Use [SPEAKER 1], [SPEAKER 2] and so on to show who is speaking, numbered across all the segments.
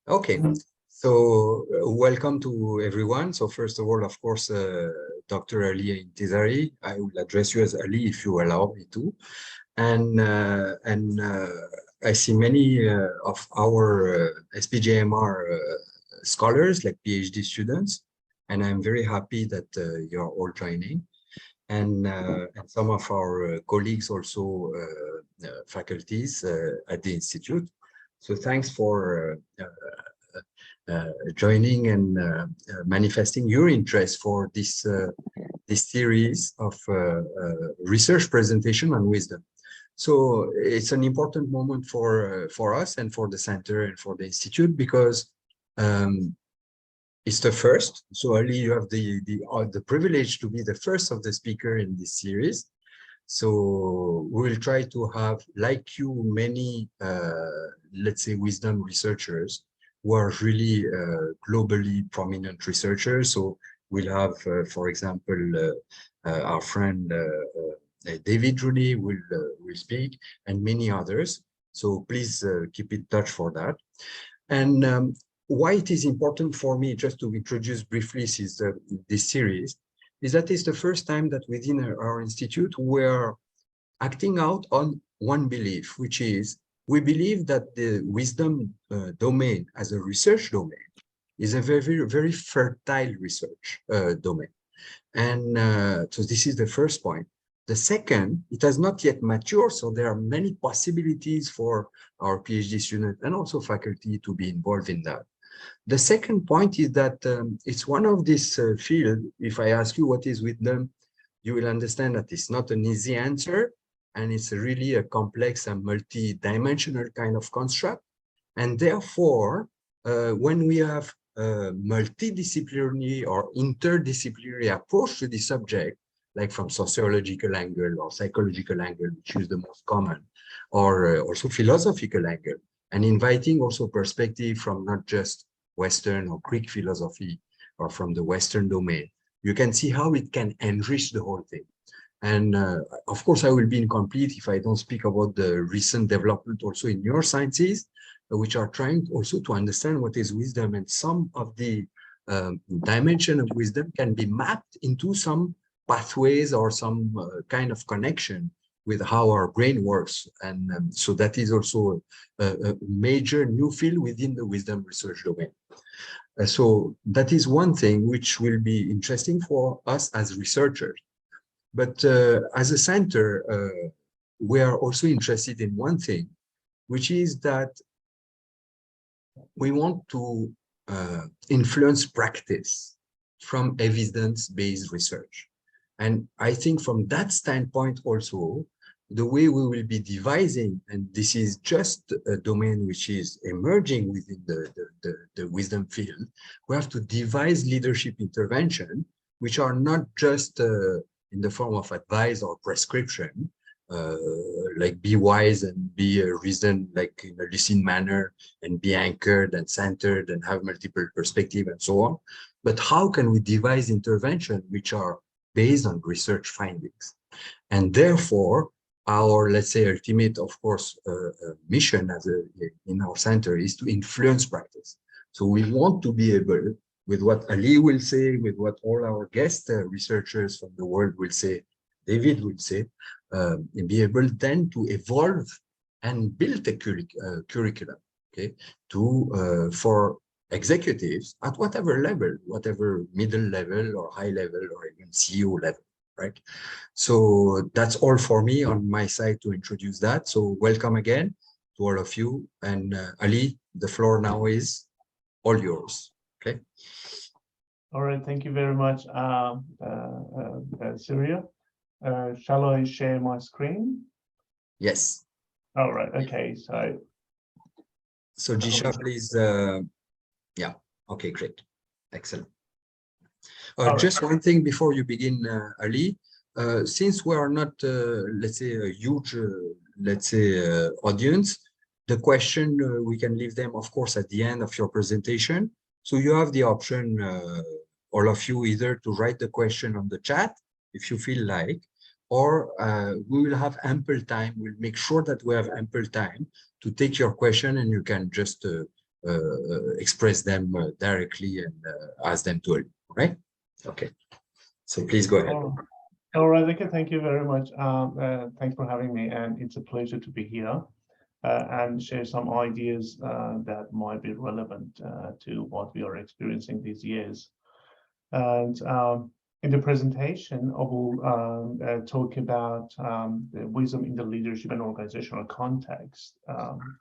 [SPEAKER 1] Okay, so welcome to everyone. So first of all, of course, Dr. Ali Intezari, I will address you as Ali if you allow me to. And I see many of our SPJIMR scholars, like PhD students, and I'm very happy that you're all joining. And some of our colleagues also faculties at the Institute. So thanks for joining and manifesting your interest for this series of research presentation on wisdom. So it's an important moment for us and for the center and for the Institute because it's the first. So Ali, you have the privilege to be the first of the speaker in this series. So we will try to have, like you, many, let's say, wisdom researchers who are really globally prominent researchers. So we'll have, for example, our friend David Rooney will speak, and many others. So please keep in touch for that. And why it is important for me, just to introduce briefly this series, is that it's the first time that within our institute we're acting out on one belief, which is we believe that the wisdom domain as a research domain is a very, very fertile research domain. And so this is the first point. The second, it has not yet matured, so there are many possibilities for our PhD students and also faculty to be involved in that. The second point is that it's one of this field. If I ask you what is wisdom, you will understand that it's not an easy answer, and it's really a complex and multi-dimensional kind of construct. And therefore, when we have a multidisciplinary or interdisciplinary approach to the subject, like from sociological angle or psychological angle, which is the most common, or also philosophical angle, and inviting also perspective from not just Western or Greek philosophy or from the Western domain, you can see how it can enrich the whole thing. And of course, I will be incomplete if I don't speak about the recent development also in neurosciences, which are trying also to understand what is wisdom, and some of the dimension of wisdom can be mapped into some pathways or some kind of connection with how our brain works. And so that is also a major new field within the wisdom research domain. So that is one thing which will be interesting for us as researchers. But as a center, we are also interested in one thing, which is that we want to influence practice from evidence-based research. And I think from that standpoint also, the way we will be devising, and this is just a domain which is emerging within the wisdom field, we have to devise leadership intervention, which are not just in the form of advice or prescription, like be wise and be reason like in a lucid manner and be anchored and centered and have multiple perspectives and so on. But how can we devise intervention which are based on research findings? And therefore, our, let's say, ultimate, of course, mission as in our center is to influence practice. So we want to be able, with what Ali will say, with what all our guest researchers from the world will say, David will say, and be able then to evolve and build a curriculum, okay, to for executives at whatever level, whatever middle level or high level or even CEO level, right? So that's all for me on my side to introduce that. So welcome again to all of you. And Ali, the floor now is all yours, okay?
[SPEAKER 2] All right, thank you very much, Syria. Shall I share my screen?
[SPEAKER 1] Yes.
[SPEAKER 2] All right, okay,
[SPEAKER 1] so Jisha, please, yeah, okay, great, excellent. Just one thing before you begin, Ali, since we are not, let's say, a huge, let's say, audience, the question, we can leave them, of course, at the end of your presentation. So you have the option, all of you, either to write the question on the chat, if you feel like, or we will have ample time. We'll make sure that we have ample time to take your question, and you can just express them directly and ask them to help, right? Okay, so please go ahead.
[SPEAKER 2] All right, okay, thank you very much. Thanks for having me, and it's a pleasure to be here and share some ideas that might be relevant to what we are experiencing these years. And in the presentation, I will talk about the wisdom in the leadership and organizational context,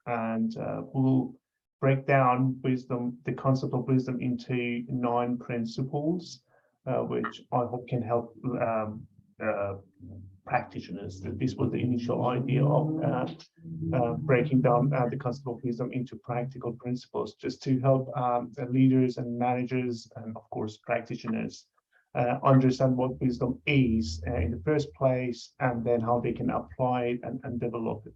[SPEAKER 2] and we'll break down wisdom, the concept of wisdom, into 9 principles, which I hope can help practitioners. This was the initial idea of breaking down the concept of wisdom into practical principles, just to help leaders and managers and, of course, practitioners understand what wisdom is in the first place, and then how they can apply it and develop it.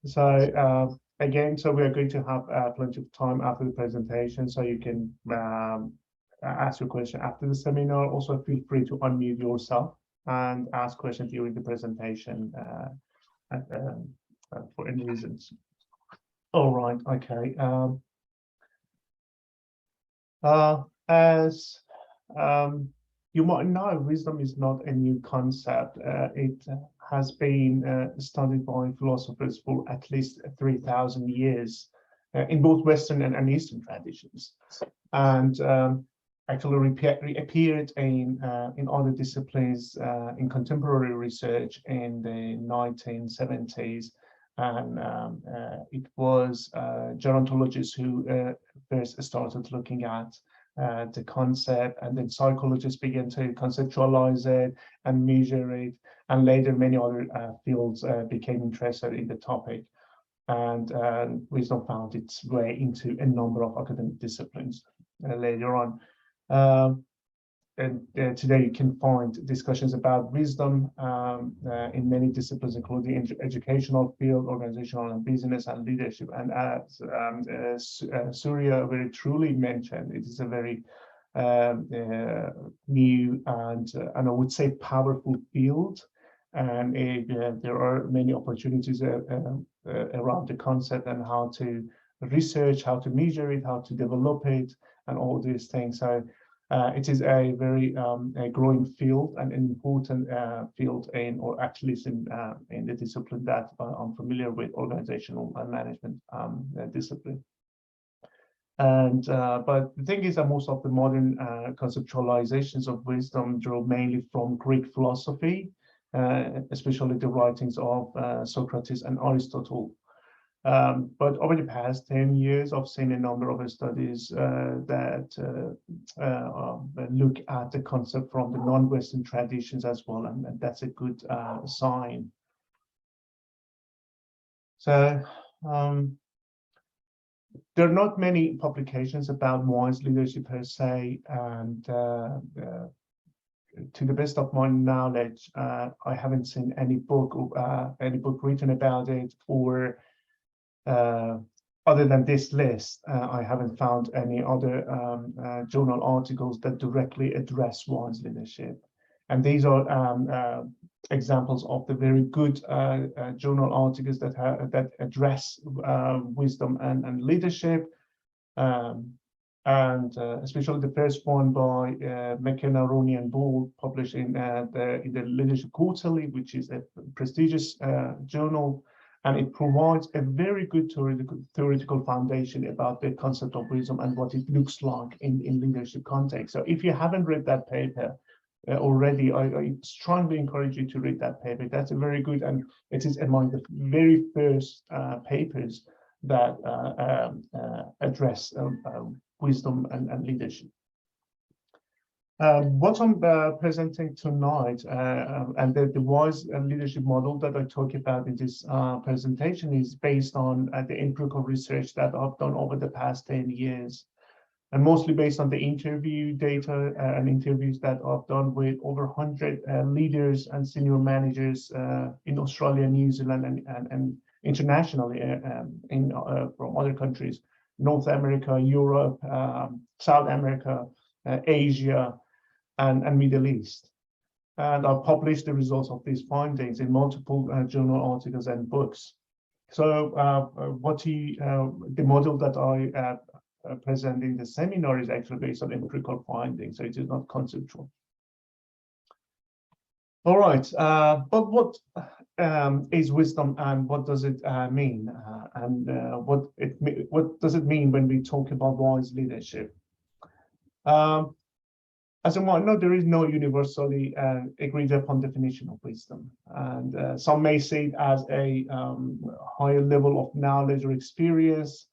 [SPEAKER 2] So again, so we are going to have plenty of time after the presentation, so you can ask your question after the seminar. Also, feel free to unmute yourself and ask questions during the presentation for any reasons. All right, okay. As you might know, wisdom is not a new concept. It has been studied by philosophers for at least 3,000 years in both Western and Eastern traditions, and actually appeared in other disciplines in contemporary research in the 1970s. And it was gerontologists who first started looking at the concept, and then psychologists began to conceptualize it and measure it, and later many other fields became interested in the topic, and wisdom found its way into a number of academic disciplines later on. And today you can find discussions about wisdom in many disciplines, including educational field, organizational and business and leadership. And as Surya very truly mentioned, it is a very new and I would say powerful field. And there are many opportunities around the concept and how to research, how to measure it, how to develop it, and all these things. So it is a very a growing field and an important field or at least in the discipline that I'm familiar with, organizational and management discipline. And but the thing is that most of the modern conceptualizations of wisdom draw mainly from Greek philosophy, especially the writings of Socrates and Aristotle. But over the past 10 years, I've seen a number of studies that look at the concept from the non-Western traditions as well, and that's a good sign. So there are not many publications about wise leadership per se, and to the best of my knowledge, I haven't seen any book written about it, or other than this list, I haven't found any other journal articles that directly address wise leadership. And these are examples of the very good journal articles that address wisdom and leadership. And especially the first one by McKenna, Rooney, and Ball, published in the Leadership Quarterly, which is a prestigious journal, and it provides a very good theoretical foundation about the concept of wisdom and what it looks like in leadership context. So if you haven't read that paper already, I strongly encourage you to read that paper. That's a very good, and it is among the very first papers that address wisdom and leadership. What I'm presenting tonight, and the wise leadership model that I talk about in this presentation, is based on the empirical research that I've done over the past 10 years, and mostly based on the interview data and interviews that I've done with over 100 leaders and senior managers in Australia, New Zealand, and internationally from other countries, North America, Europe, South America, Asia, and Middle East. And I've published the results of these findings in multiple journal articles and books. So the model that I present in the seminar is actually based on empirical findings, so it is not conceptual. All right, but what is wisdom and what does it mean? What does it mean when we talk about wise leadership? As you might know, there is no universally agreed upon definition of wisdom. And some may see it as a higher level of knowledge or experience.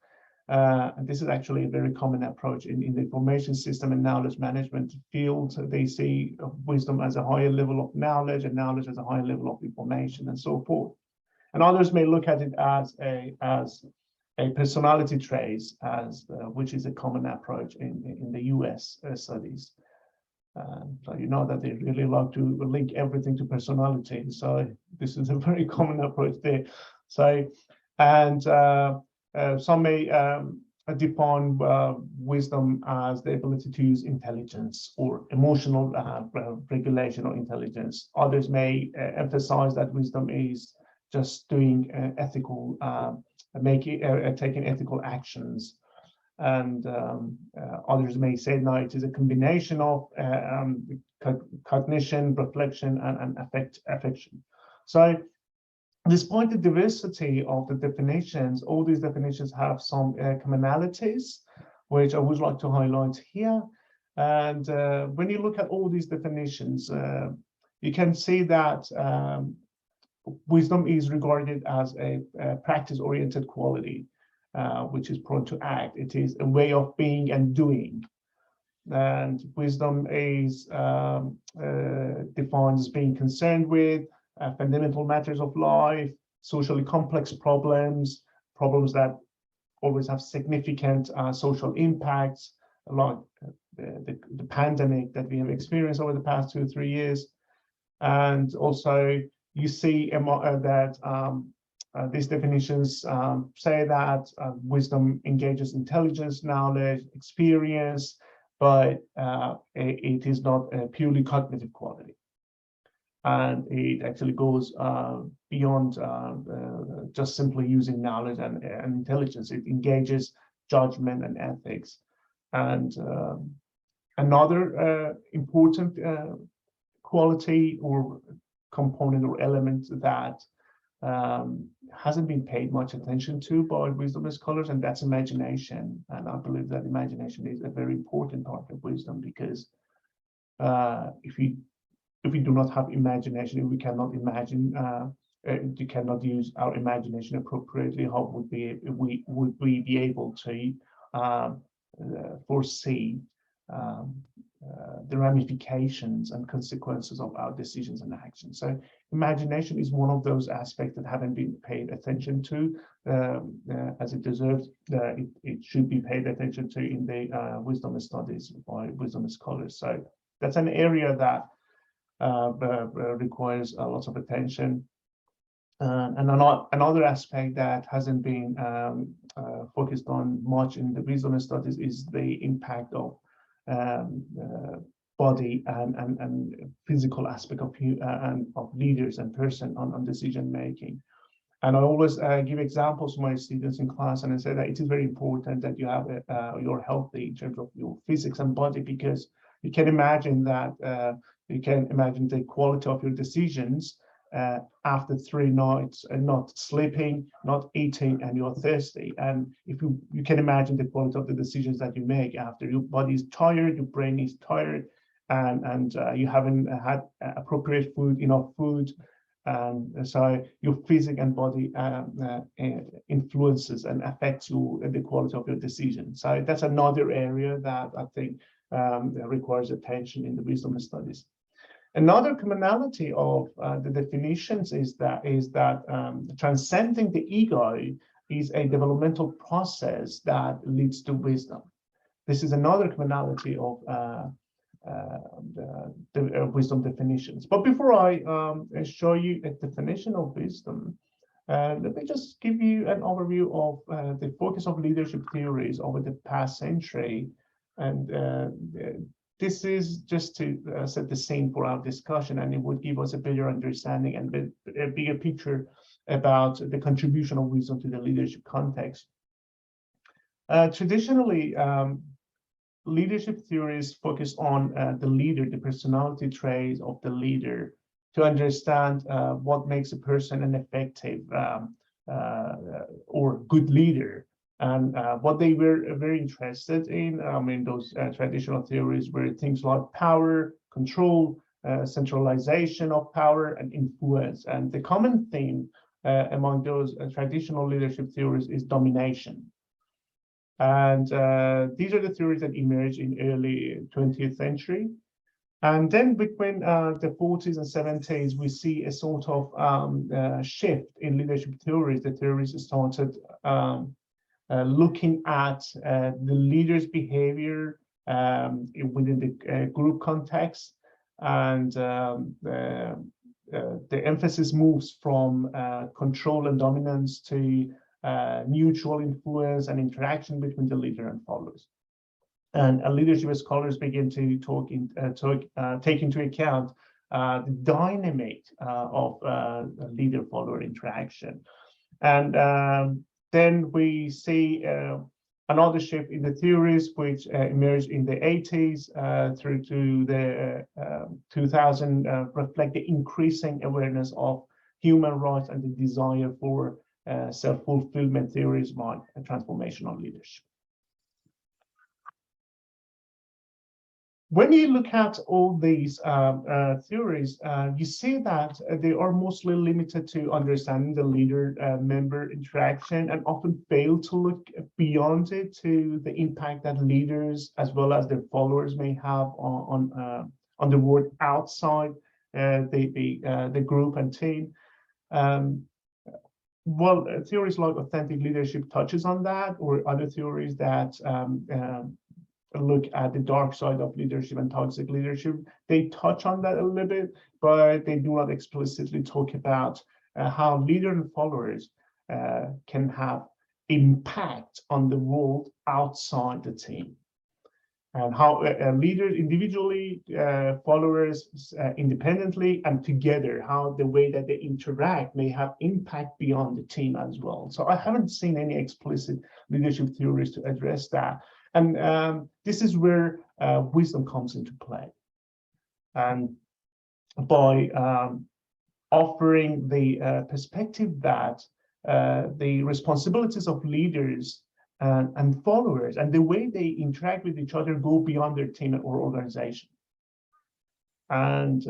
[SPEAKER 2] And this is actually a very common approach in the information system and knowledge management field. They see wisdom as a higher level of knowledge and knowledge as a higher level of information and so forth. And others may look at it as a personality trait, which is a common approach in the US studies. So you know that they really like to link everything to personality. So this is a very common approach there. So, and some may define wisdom as the ability to use intelligence or emotional regulation or intelligence. Others may emphasize that wisdom is just doing ethical, taking ethical actions. And others may say, no, it is a combination of cognition, reflection, and affection. So despite the diversity of the definitions, all these definitions have some commonalities, which I would like to highlight here. And when you look at all these definitions, you can see that wisdom is regarded as a practice-oriented quality. Which is prone to act. It is a way of being and doing. And wisdom is defined as being concerned with fundamental matters of life, socially complex problems that always have significant social impacts, like the pandemic that we have experienced over the past 2 or 3 years. And also you see that these definitions say that wisdom engages intelligence, knowledge, experience, but it is not a purely cognitive quality. And it actually goes beyond just simply using knowledge and intelligence. It engages judgment and ethics. And another important quality or component or element that hasn't been paid much attention to by wisdom scholars, and that's imagination. And I believe that imagination is a very important part of wisdom, because if we do not have imagination, if we cannot imagine, we cannot use our imagination appropriately, how would we be able to foresee the ramifications and consequences of our decisions and actions? So imagination is one of those aspects that haven't been paid attention to as it deserves. It should be paid attention to in the wisdom studies by wisdom scholars. So that's an area that requires a lot of attention. And another aspect that hasn't been focused on much in the wisdom studies is the impact of body and physical aspect of leaders and person on decision making. And I always give examples to my students in class, and I say that it is very important that you have you're healthy in terms of your physics and body, because you can imagine that the quality of your decisions after 3 nights and not sleeping, not eating, and you're thirsty. And if you can imagine the quality of the decisions that you make after your body is tired, your brain is tired, and you haven't had appropriate food, enough food. So your physics and body influences and affects the quality of your decision. So that's another area that I think requires attention in the wisdom studies. Another commonality of the definitions is that transcending the ego is a developmental process that leads to wisdom. This is another commonality of the wisdom definitions. But before I show you a definition of wisdom, let me just give you an overview of the focus of leadership theories over the past century. And this is just to set the scene for our discussion, and it would give us a better understanding and a bigger picture about the contribution of wisdom to the leadership context. Traditionally, leadership theories focus on the leader, the personality traits of the leader, to understand what makes a person an effective or good leader. And what they were very interested in, those traditional theories were things like power, control, centralization of power, and influence. And the common theme among those traditional leadership theories is domination. And these are the theories that emerged in early 20th century. And then between the 40s and 70s, we see a sort of shift in leadership theories. The theories started looking at the leader's behavior within the group context, and the emphasis moves from control and dominance to mutual influence and interaction between the leader and followers. And leadership scholars begin to take into account the dynamic of leader-follower interaction. And then we see another shift in the theories, which emerged in the 80s through to the 2000, reflect the increasing awareness of human rights and the desire for self-fulfillment theories like transformational leadership. When you look at all these theories, you see that they are mostly limited to understanding the leader-member interaction, and often fail to look beyond it to the impact that leaders as well as their followers may have on the world outside the group and team. Well, theories like authentic leadership touches on that, or other theories that look at the dark side of leadership and toxic leadership. They touch on that a little bit, but they do not explicitly talk about how leaders and followers can have impact on the world outside the team, and how leaders individually, followers independently, and together, how the way that they interact may have impact beyond the team as well. So I haven't seen any explicit leadership theories to address that. And this is where wisdom comes into play. And by offering the perspective that the responsibilities of leaders and followers and the way they interact with each other go beyond their team or organization. And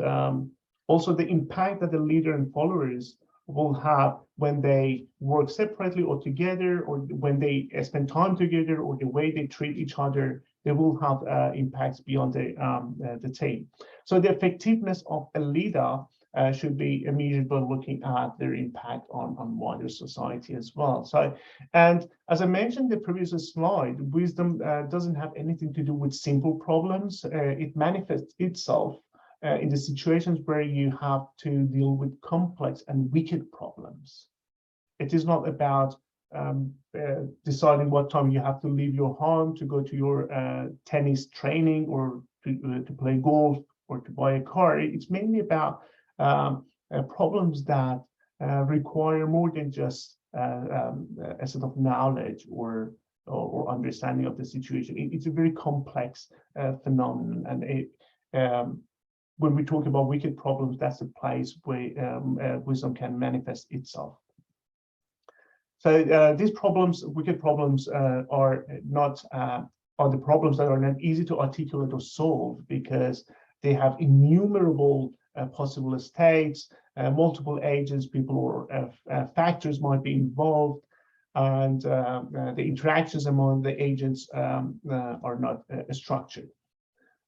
[SPEAKER 2] also the impact that the leader and followers will have when they work separately or together, or when they spend time together, or the way they treat each other, they will have impacts beyond the team. So the effectiveness of a leader should be measurable, looking at their impact on wider society as well. So, and as I mentioned in the previous slide, wisdom doesn't have anything to do with simple problems. It manifests itself in the situations where you have to deal with complex and wicked problems. It is not about deciding what time you have to leave your home to go to your tennis training, or to play golf, or to buy a car. It's mainly about problems that require more than just a sort of knowledge or understanding of the situation. It's a very complex phenomenon, and when we talk about wicked problems, that's the place where wisdom can manifest itself. So these problems, wicked problems, are the problems that are not easy to articulate or solve, because they have innumerable possible states, multiple agents, people, or factors might be involved, and the interactions among the agents are not structured.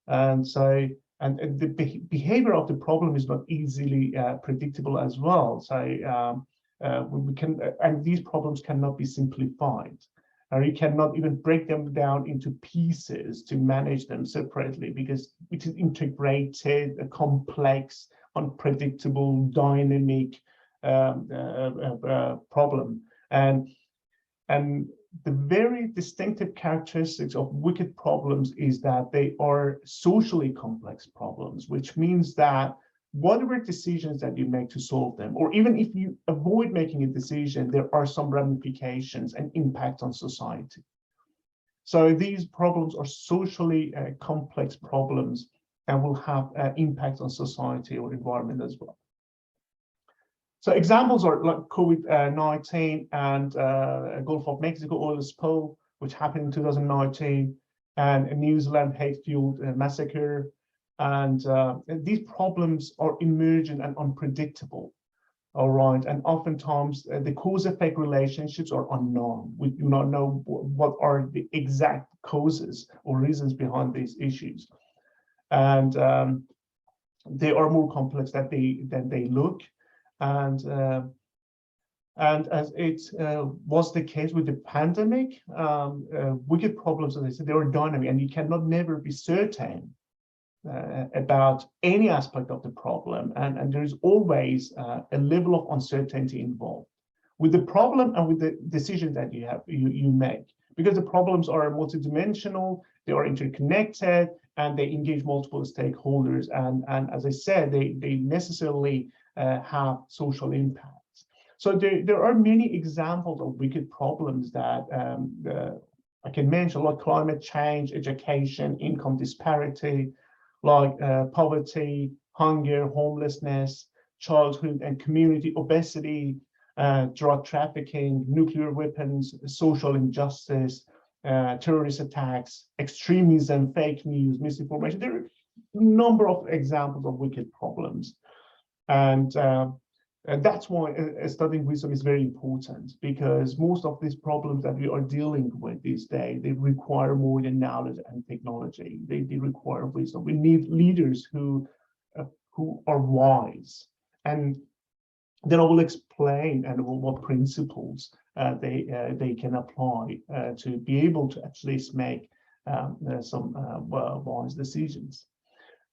[SPEAKER 2] And so, and the behavior of the problem is not easily predictable as well. So we can, and these problems cannot be simplified. You cannot even break them down into pieces to manage them separately, because it is integrated, a complex, unpredictable, dynamic problem. And the very distinctive characteristics of wicked problems is that they are socially complex problems, which means that whatever decisions that you make to solve them, or even if you avoid making a decision, there are some ramifications and impact on society. So these problems are socially complex problems and will have impact on society or environment as well. So examples are like COVID-19 and Gulf of Mexico oil spill, which happened in 2019, and a New Zealand hate-fueled massacre. And these problems are emergent and unpredictable, all right? And oftentimes the cause-effect relationships are unknown. We do not know what are the exact causes or reasons behind these issues. And they are more complex than they look. And as it was the case with the pandemic, wicked problems, as I said, they are dynamic, and you cannot never be certain about any aspect of the problem, and there is always a level of uncertainty involved with the problem and with the decision that you make, because the problems are multidimensional, they are interconnected, and they engage multiple stakeholders, and as I said, they necessarily have social impacts. So there are many examples of wicked problems that I can mention, like climate change, education, income disparity, like poverty, hunger, homelessness, childhood and community obesity, drug trafficking, nuclear weapons, social injustice, terrorist attacks, extremism, fake news, misinformation. There are a number of examples of wicked problems. And that's why studying wisdom is very important, because most of these problems that we are dealing with these days, they require more than knowledge and technology. They require wisdom. We need leaders who are wise. And then I will explain and what principles they can apply to be able to at least make some wise decisions.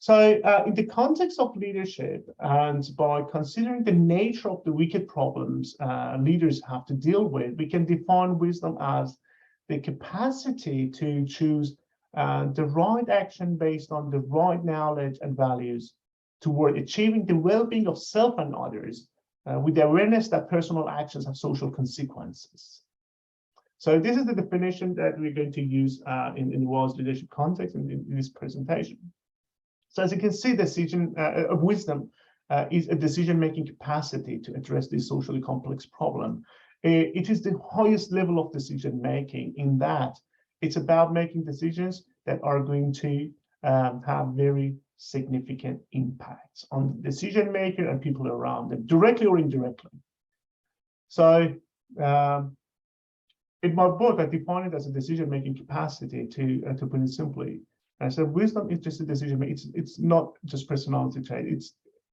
[SPEAKER 2] So in the context of leadership, and by considering the nature of the wicked problems leaders have to deal with, we can define wisdom as the capacity to choose the right action based on the right knowledge and values toward achieving the well-being of self and others, with the awareness that personal actions have social consequences. So this is the definition that we're going to use in the wise leadership context in this presentation. So as you can see, decision of wisdom is a decision-making capacity to address this socially complex problem. It is the highest level of decision-making in that it's about making decisions that are going to have very significant impacts on the decision maker and people around them, directly or indirectly. So in my book, I define it as a decision-making capacity, to put it simply. And so wisdom is just a decision making. It's not just personality trait.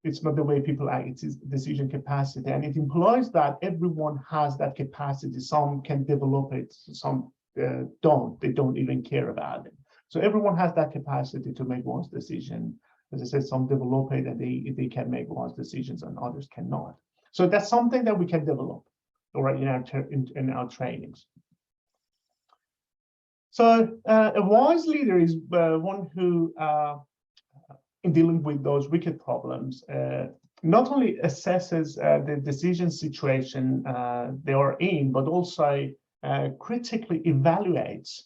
[SPEAKER 2] It's not the way people act. It's decision capacity, and it implies that everyone has that capacity. Some can develop it, some don't. They don't even care about it. So everyone has that capacity to make one's decision. As I said, some develop it and they can make one's decisions, and others cannot. So that's something that we can develop, already in our trainings. So a wise leader is one who, in dealing with those wicked problems, not only assesses the decision situation they are in, but also critically evaluates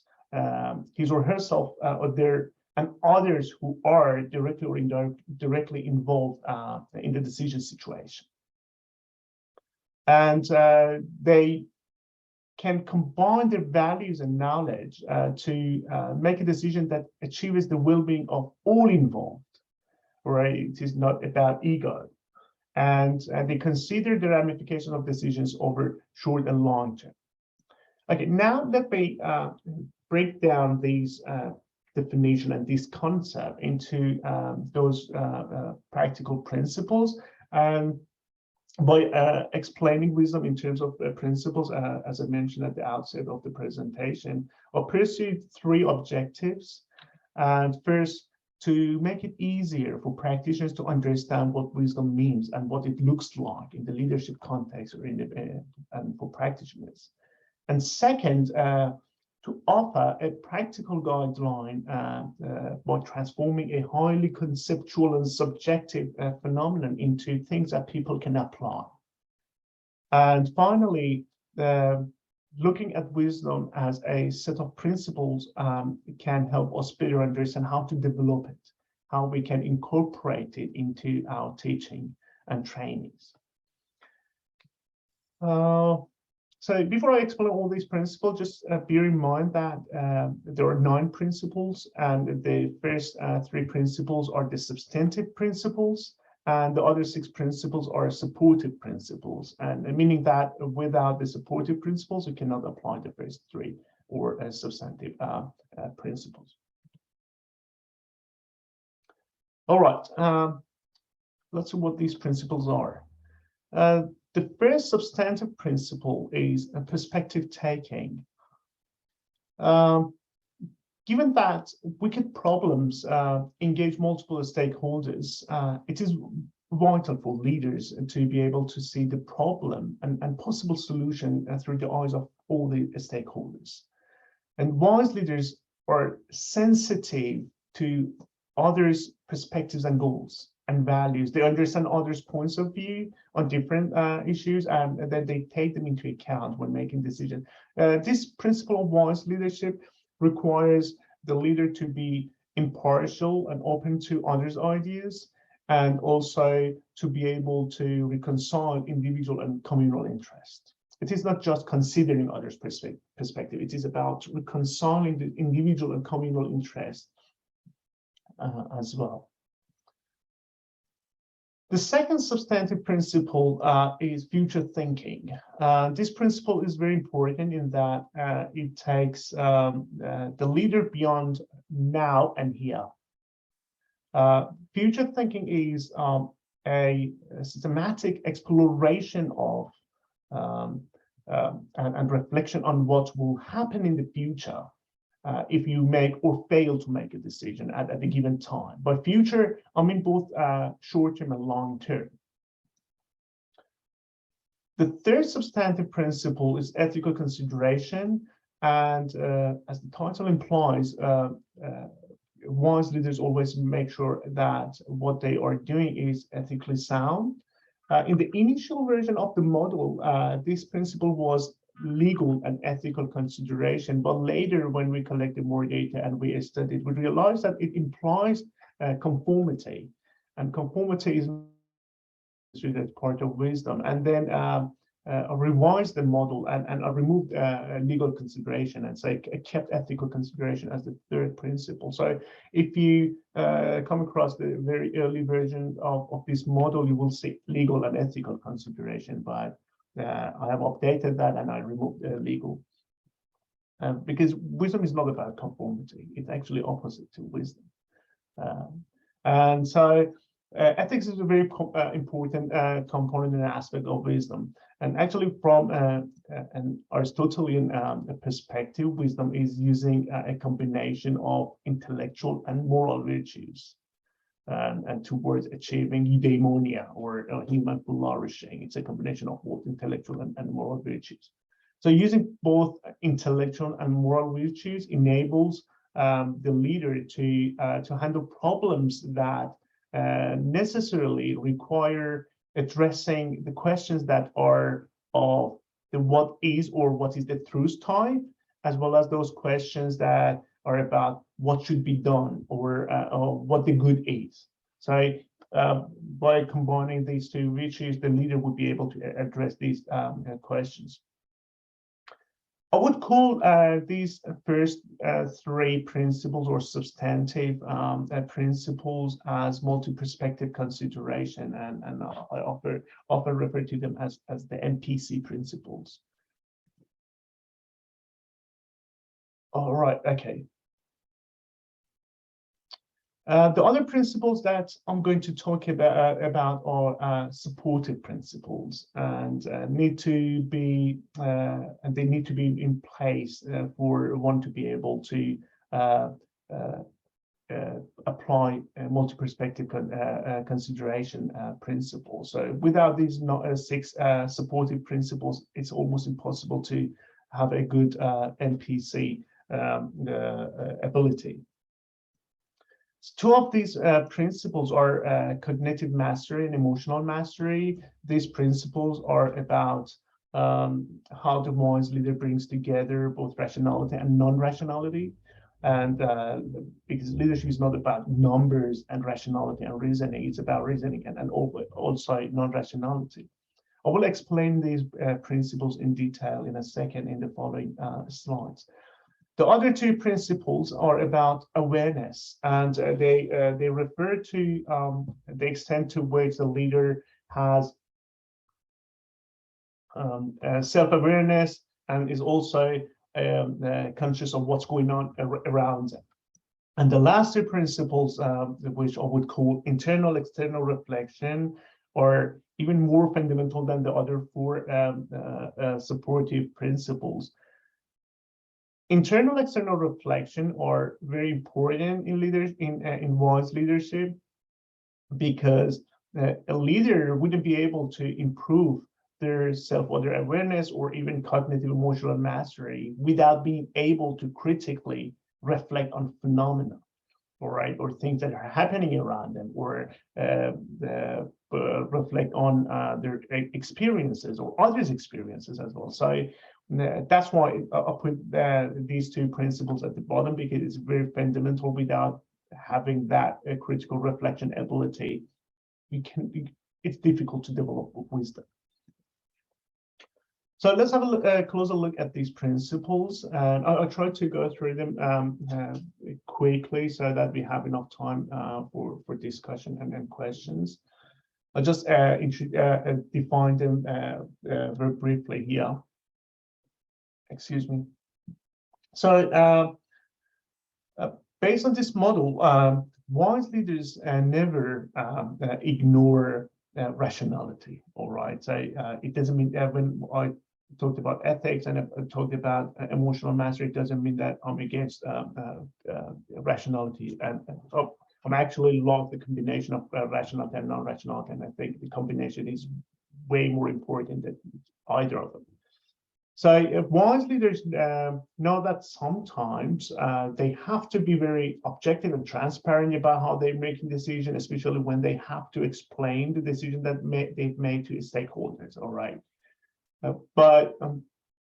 [SPEAKER 2] his or herself and others who are directly or indirectly involved in the decision situation. And they can combine their values and knowledge to make a decision that achieves the well-being of all involved, right? It is not about ego. And they consider the ramifications of decisions over short and long term. Okay, now let me break down these definition and this concept into those practical principles. By explaining wisdom in terms of principles, as I mentioned at the outset of the presentation, I pursued three objectives. And first, to make it easier for practitioners to understand what wisdom means and what it looks like in the leadership context or in the, and for practitioners. And second, to offer a practical guideline by transforming a highly conceptual and subjective phenomenon into things that people can apply. And finally, looking at wisdom as a set of principles can help us better understand how to develop it, how we can incorporate it into our teaching and trainings. So before I explain all these principles, just bear in mind that there are 9 principles, and the first 3 principles are the substantive principles, and the other 6 principles are supportive principles, and meaning that without the supportive principles, you cannot apply the first 3 or substantive principles. All right, let's see what these principles are. The first substantive principle is a perspective taking. Given that wicked problems engage multiple stakeholders, it is vital for leaders to be able to see the problem and possible solution through the eyes of all the stakeholders. And wise leaders are sensitive to others' perspectives and goals and values. They understand others' points of view on different issues, and then they take them into account when making decisions. This principle of wise leadership requires the leader to be impartial and open to others' ideas, and also to be able to reconcile individual and communal interest. It is not just considering others' perspective, it is about reconciling the individual and communal interest as well. The second substantive principle is future thinking. This principle is very important in that it takes the leader beyond now and here. Future thinking is a systematic exploration of and reflection on what will happen in the future if you make or fail to make a decision at a given time. By future, I mean both short-term and long-term. The third substantive principle is ethical consideration, and as the title implies, wise leaders always make sure that what they are doing is ethically sound. In the initial version of the model, this principle was legal and ethical consideration, but later when we collected more data and we studied, we realized that it implies conformity, and conformity is part of wisdom. And then I revised the model and I removed legal consideration, and so I kept ethical consideration as the third principle. So if you come across the very early version of this model, you will see legal and ethical consideration, but I have updated that and I removed legal. Because wisdom is not about conformity, it's actually opposite to wisdom. And so ethics is a very important component and aspect of wisdom. And actually from an Aristotelian perspective, wisdom is using a combination of intellectual and moral virtues and towards achieving eudaimonia, or human flourishing. It's a combination of both intellectual and moral virtues. So using both intellectual and moral virtues enables the leader to handle problems that necessarily require addressing the questions that are of the what is or what is the truth type, as well as those questions that are about what should be done or what the good is. So by combining these two virtues, the leader would be able to address these questions. I would call these first three principles or substantive principles as multi-perspective consideration, and I often refer to them as the MPC principles. All right, okay. The other principles that I'm going to talk about are supportive principles, and they need to be in place for one to be able to apply multi-perspective consideration principles. So without these 6 supportive principles, it's almost impossible to have a good MPC ability. Two of these principles are cognitive mastery and emotional mastery. These principles are about how the wise leader brings together both rationality and non-rationality. And because leadership is not about numbers and rationality and reasoning, it's about reasoning and also non-rationality. I will explain these principles in detail in a second in the following slides. The other two principles are about awareness, and they refer to the extent to which the leader has self-awareness and is also conscious of what's going on around them. And the last two principles, which I would call internal, external reflection, are even more fundamental than the other four supportive principles. Internal, external reflection are very important in leaders in wise leadership, because a leader wouldn't be able to improve their self-other awareness or even cognitive emotional mastery without being able to critically reflect on phenomena, all right, or things that are happening around them, or reflect on their experiences or others' experiences as well. So that's why I put these two principles at the bottom, because it's very fundamental. Without having that critical reflection ability, it's difficult to develop wisdom. So let's have a closer look at these principles, and I'll try to go through them quickly so that we have enough time for discussion and questions. I'll just define them very briefly here. Excuse me. So based on this model, wise leaders never ignore rationality. All right. So it doesn't mean when I talked about ethics and I talked about emotional mastery, it doesn't mean that I'm against rationality. And I'm actually love the combination of rationality and non-rationality, and I think the combination is way more important than either of them. So wise leaders know that sometimes they have to be very objective and transparent about how they're making decisions, especially when they have to explain the decision that they've made to stakeholders. All right, but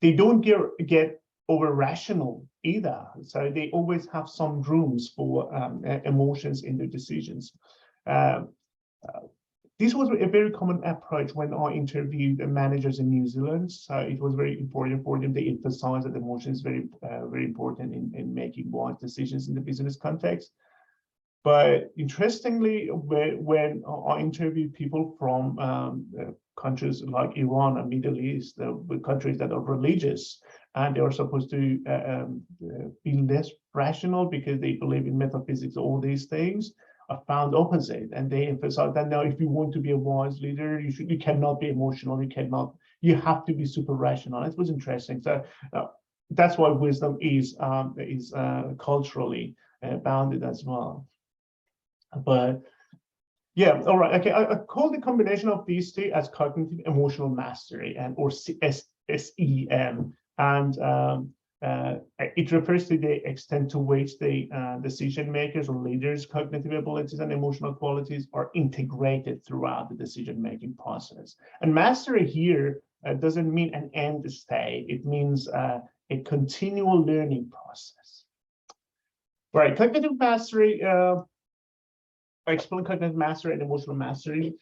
[SPEAKER 2] they don't get over rational either. So they always have some rooms for emotions in their decisions. This was a very common approach when I interviewed managers in New Zealand. So it was very important for them. They emphasize that emotion is very, very important in making wise decisions in the business context. But interestingly, when I interviewed people from countries like Iran and Middle East, countries that are religious, and they are supposed to be less rational because they believe in metaphysics, all these things, are found opposite, and they emphasize that now, if you want to be a wise leader, you cannot be emotional, you have to be super rational. It was interesting. So that's why wisdom is culturally bounded as well. But yeah, all right, okay. I call the combination of these two as cognitive emotional mastery, or SEM, and it refers to the extent to which the decision makers or leaders' cognitive abilities and emotional qualities are integrated throughout the decision-making process. And mastery here doesn't mean an end state. It means a continual learning process. Right, cognitive mastery, I explain cognitive mastery and emotional mastery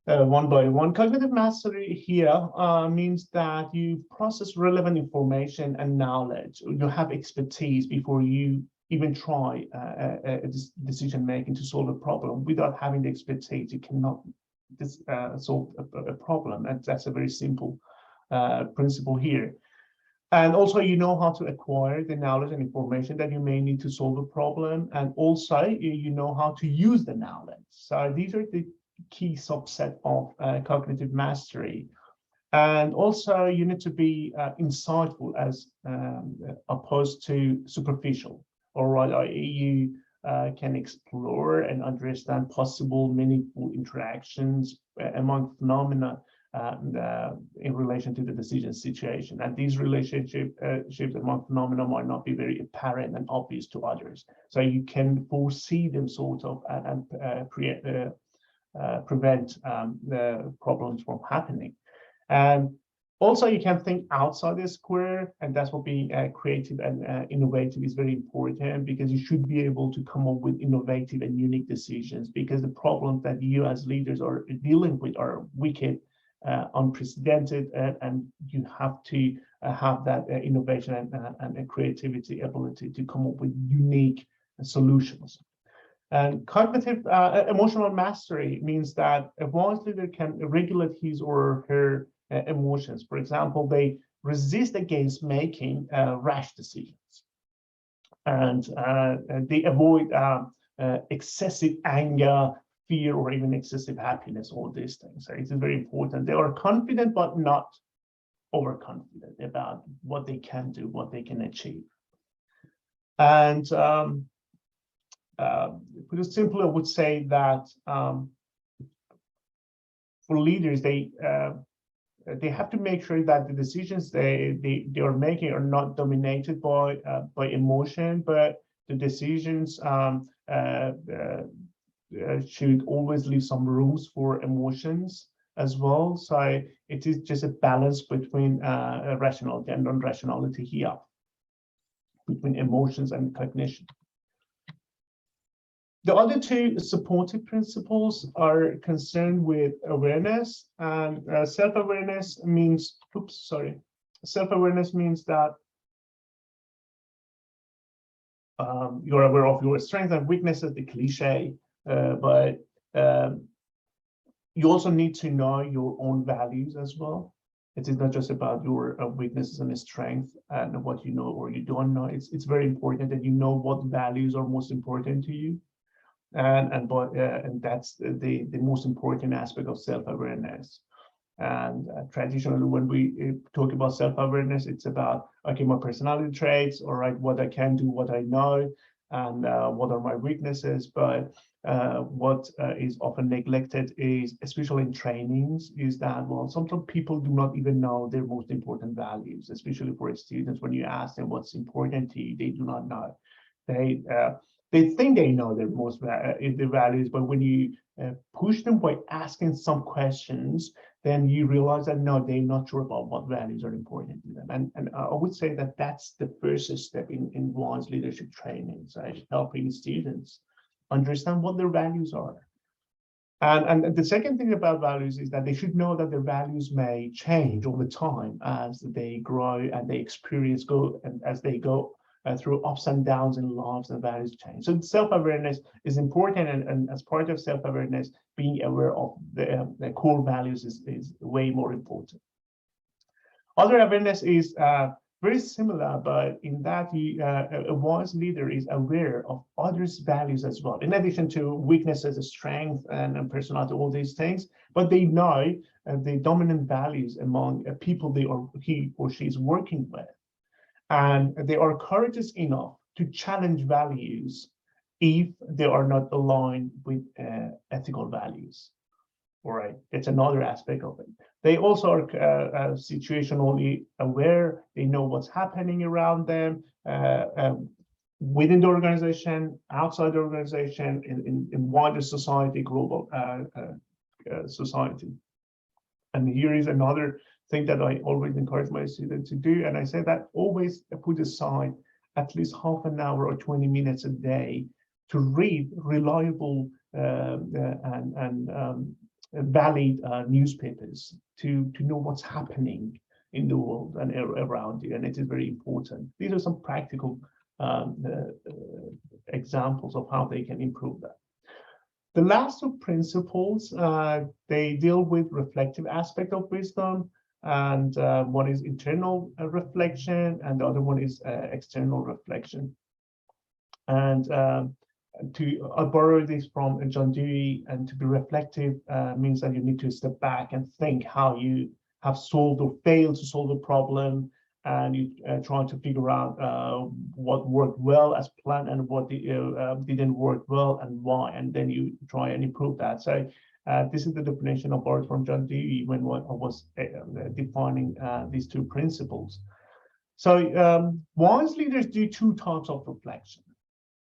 [SPEAKER 2] one by one. Cognitive mastery here means that you process relevant information and knowledge. You have expertise before you even try decision making to solve a problem. Without having the expertise, you cannot solve a problem. And that's a very simple principle here. And also, you know how to acquire the knowledge and information that you may need to solve a problem. And also, you know how to use the knowledge. So these are the key subset of cognitive mastery. And also, you need to be insightful as opposed to superficial. All right, you can explore and understand possible meaningful interactions among phenomena in relation to the decision situation. And these relationships among phenomena might not be very apparent and obvious to others. So you can foresee them sort of and prevent the problems from happening. And also, you can think outside the square, and that's what being creative and innovative is very important, because you should be able to come up with innovative and unique decisions, because the problems that you as leaders are dealing with are wicked, unprecedented, and you have to have that innovation and creativity ability to come up with unique solutions. And cognitive emotional mastery means that a wise leader can regulate his or her emotions. For example, they resist against making rash decisions, and they avoid excessive anger, fear, or even excessive happiness, all these things. So it is very important. They are confident, but not overconfident about what they can do, what they can achieve. And put it simply, I would say that for leaders, they have to make sure that the decisions they are making are not dominated by emotion, but the decisions should always leave some rooms for emotions as well. So it is just a balance between rationality and non-rationality here, between emotions and cognition. The other two supportive principles are concerned with awareness, and self-awareness means, self-awareness means that you're aware of your strengths and weaknesses, the cliche, but you also need to know your own values as well. It is not just about your weaknesses and strengths and what you know or you don't know. It's very important that you know what values are most important to you. And that's the most important aspect of self-awareness. And traditionally, when we talk about self-awareness, it's about, okay, my personality traits, all right, what I can do, what I know, and what are my weaknesses. But what is often neglected is, especially in trainings, is that, well, sometimes people do not even know their most important values, especially for students. When you ask them what's important to you, they do not know. They think they know their most their values, but when you push them by asking some questions, then you realize that no, they're not sure about what values are important to them. And I would say that that's the first step in wise leadership training, so helping students understand what their values are. And the second thing about values is that they should know that their values may change all the time as they grow and they experience and as they go through ups and downs in lives, and values change. So self-awareness is important, and as part of self-awareness, being aware of the core values is way more important. Other awareness is very similar, but in that a wise leader is aware of others' values as well, in addition to weaknesses, strength, and personality, all these things. But they know the dominant values among people he or she is working with. And they are courageous enough to challenge values if they are not aligned with ethical values. All right, it's another aspect of it. They also are situationally aware. They know what's happening around them within the organization, outside the organization, in wider society, global society. And here is another thing that I always encourage my students to do. And I say that always put aside at least half an hour or 20 minutes a day to read reliable and valid newspapers to know what's happening in the world and around you. And it is very important. These are some practical examples of how they can improve that. The last two principles, they deal with reflective aspect of wisdom, and one is internal reflection, and the other one is external reflection. And I borrow this from John Dewey, and to be reflective means that you need to step back and think how you have solved or failed to solve a problem, and you try to figure out what worked well as planned and what didn't work well and why, and then you try and improve that. So This is the definition of borrowed from John Dewey when I was defining these two principles. So wise leaders do two types of reflection.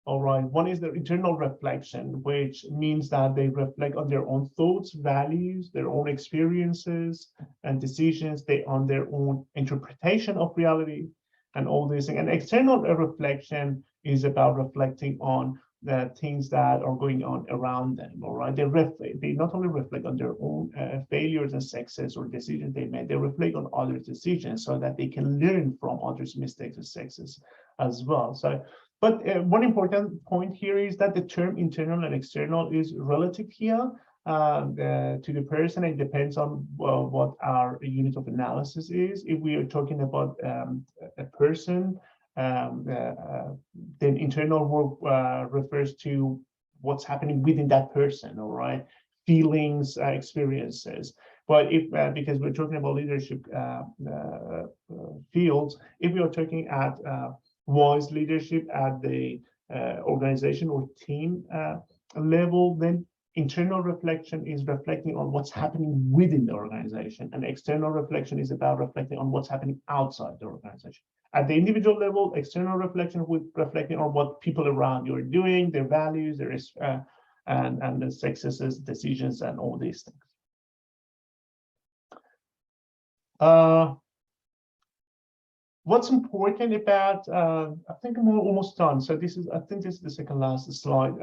[SPEAKER 2] All right, one is the internal reflection, which means that they reflect on their own thoughts, values, their own experiences and decisions, on their own interpretation of reality and all these things. And external reflection is about reflecting on the things that are going on around them. All right, they not only reflect on their own failures and success or decisions they made, they reflect on others' decisions so that they can learn from others' mistakes and success as well. So, but one important point here is that the term internal and external is relative here to the person. It depends on what our unit of analysis is. If we are talking about a person, then internal work refers to what's happening within that person, all right? Feelings, experiences. But if, because we're talking about leadership fields, if we are talking at wise leadership at the organization or team level, then internal reflection is reflecting on what's happening within the organization, and external reflection is about reflecting on what's happening outside the organization. At the individual level, external reflection would reflecting on what people around you are doing, their values, their and the successes, decisions, and all these things. What's important about, I think I'm almost done. So I think this is the second last slide.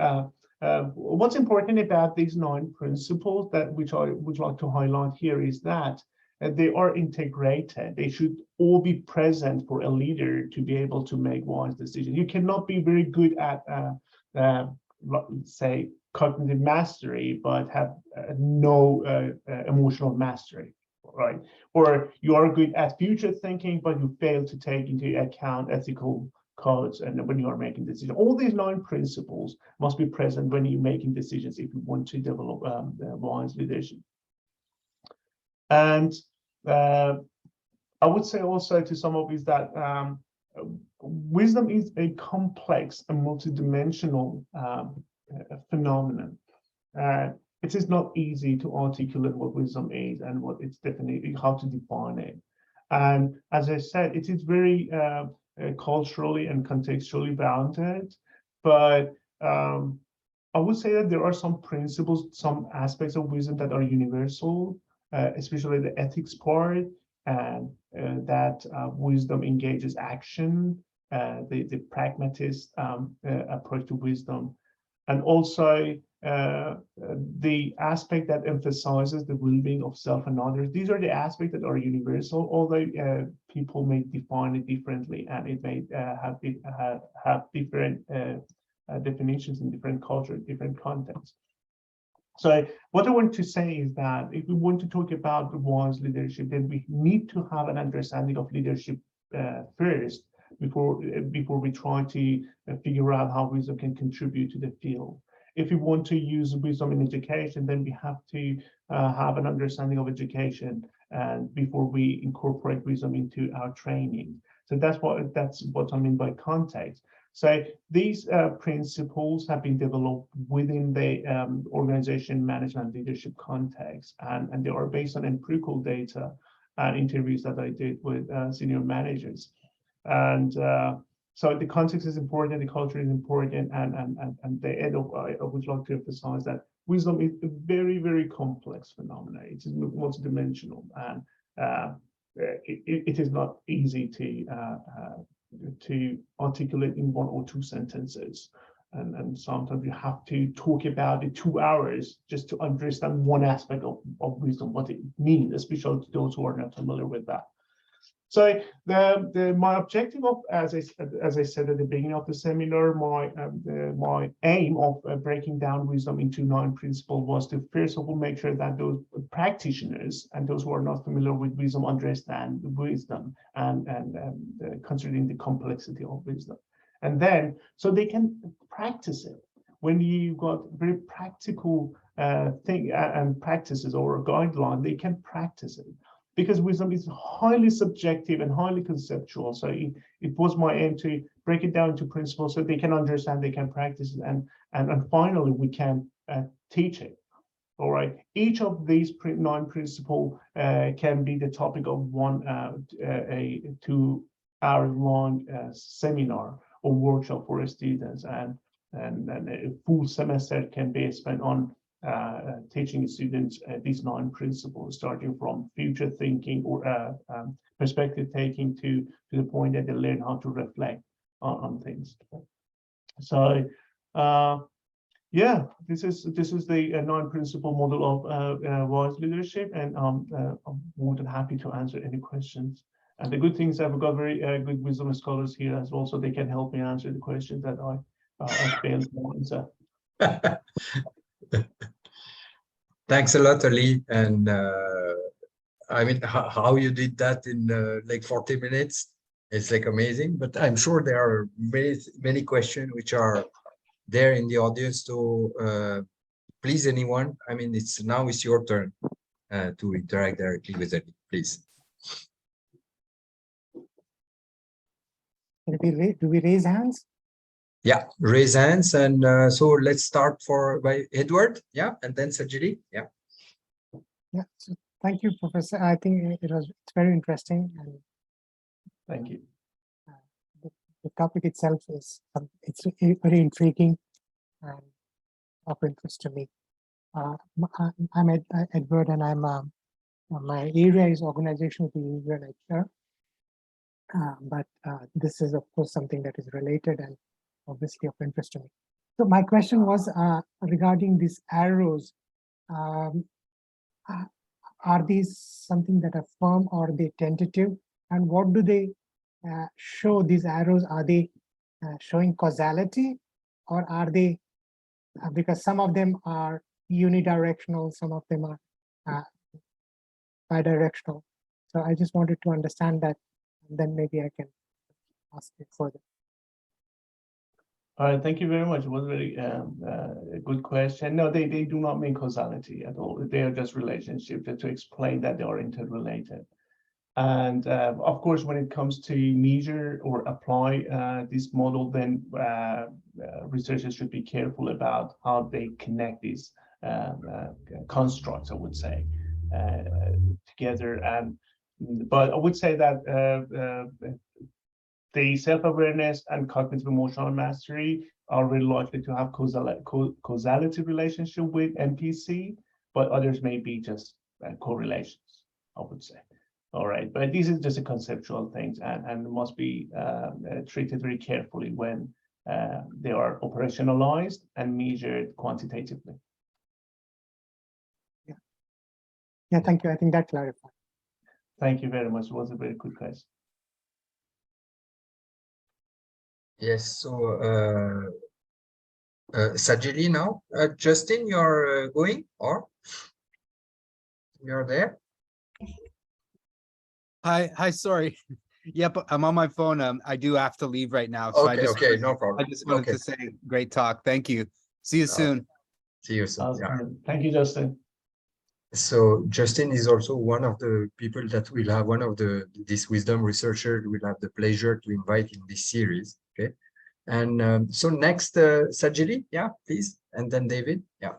[SPEAKER 2] What's important about these 9 principles which I would like to highlight here is that they are integrated. They should all be present for a leader to be able to make wise decisions. You cannot be very good at, say, cognitive mastery, but have no emotional mastery. Right, or you are good at future thinking, but you fail to take into account ethical codes and when you are making decisions. All these 9 principles must be present when you're making decisions if you want to develop wise leadership. And I would say also to some of is that wisdom is a complex and multidimensional phenomenon. It is not easy to articulate what wisdom is and what it's definitely how to define it. And as I said, it is very culturally and contextually bounded. But I would say that there are some principles, some aspects of wisdom that are universal, especially the ethics part, and that wisdom engages action, the pragmatist approach to wisdom, and also the aspect that emphasizes the well-being of self and others. These are the aspects that are universal, although people may define it differently, and it may have different definitions in different cultures, different contexts. So what I want to say is that if we want to talk about the wise leadership, then we need to have an understanding of leadership first before we try to figure out how wisdom can contribute to the field. If we want to use wisdom in education, then we have to have an understanding of education and before we incorporate wisdom into our training. So that's what I mean by context. So these principles have been developed within the organization management leadership context, and they are based on empirical data and interviews that I did with senior managers. And so the context is important, the culture is important, and the end of I would like to emphasize that wisdom is a very, very complex phenomenon. It is multidimensional, and it is not easy to articulate in 1 or 2 sentences. And sometimes you have to talk about it 2 hours just to understand one aspect of wisdom, what it means, especially to those who are not familiar with that. So my objective of, as I said at the beginning of the seminar, my aim of breaking down wisdom into 9 principles was to first of all make sure that those practitioners and those who are not familiar with wisdom understand the wisdom and considering the complexity of wisdom, and then so they can practice it. When you got very practical thing and practices or a guideline, they can practice it. Because wisdom is highly subjective and highly conceptual. So it was my aim to break it down to principles so they can understand, they can practice it, and finally we can teach it. All right. Each of these 9 principles can be the topic of a 2-hour-long seminar or workshop for students, and a full semester can be spent on teaching students these 9 principles, starting from future thinking or perspective taking to the point that they learn how to reflect on things. So yeah, this is the 9-principle model of wise leadership, and I'm more than happy to answer any questions. And the good thing is I've got very good wisdom scholars here as well, so they can help me answer the questions that I failed to answer.
[SPEAKER 1] Thanks a lot, Ali. And I mean, how you did that in like 40 minutes, it's like amazing. But I'm sure there are many questions which are there in the audience to please anyone. I mean, now it's your turn to interact directly with Ali, please.
[SPEAKER 3] Do we raise hands?
[SPEAKER 1] Yeah, raise hands. And so let's start by Edward. Yeah, and then Sajili. Yeah.
[SPEAKER 3] Yeah. So thank you, Professor. I think it's very interesting. And
[SPEAKER 2] thank you.
[SPEAKER 3] The topic itself is it's very intriguing and of interest to me. I'm Edward, and I'm my area is organizational behavior and HR. But this is, of course, something that is related and obviously of interest to me. So my question was regarding these arrows. Are these something that are firm, or are they tentative? And what do they show, these arrows? Are they showing causality, or are they, because some of them are unidirectional, some of them are bidirectional. So I just wanted to understand that, and then maybe I can ask it further.
[SPEAKER 2] All right, thank you very much. It was a very good question. No, they do not mean causality at all. They are just relationships to explain that they are interrelated. And of course, when it comes to measure or apply this model, then researchers should be careful about how they connect these constructs, I would say, together. But I would say that the self-awareness and cognitive emotional mastery are really likely to have causality relationship with MPC, but others may be just correlations, I would say. All right, but these are just a conceptual things, and must be treated very carefully when they are operationalized and measured quantitatively.
[SPEAKER 3] Yeah, thank you. I think that clarifies.
[SPEAKER 2] Thank you very much. It was a very good question.
[SPEAKER 1] Yes, so Sajili now. Justin, you're going, or you're there?
[SPEAKER 4] Hi, sorry. Yep, I'm on my phone. I do have to leave right now. So
[SPEAKER 1] Okay, no problem.
[SPEAKER 4] I just wanted to say great talk. Thank you. See you soon.
[SPEAKER 1] See you soon.
[SPEAKER 2] Awesome.
[SPEAKER 1] Yeah.
[SPEAKER 2] Thank you, Justin.
[SPEAKER 1] So Justin is also one of the people that will have this wisdom researcher will have the pleasure to invite in this series. Okay. And so next, Sajili, yeah, please. And then David, yeah.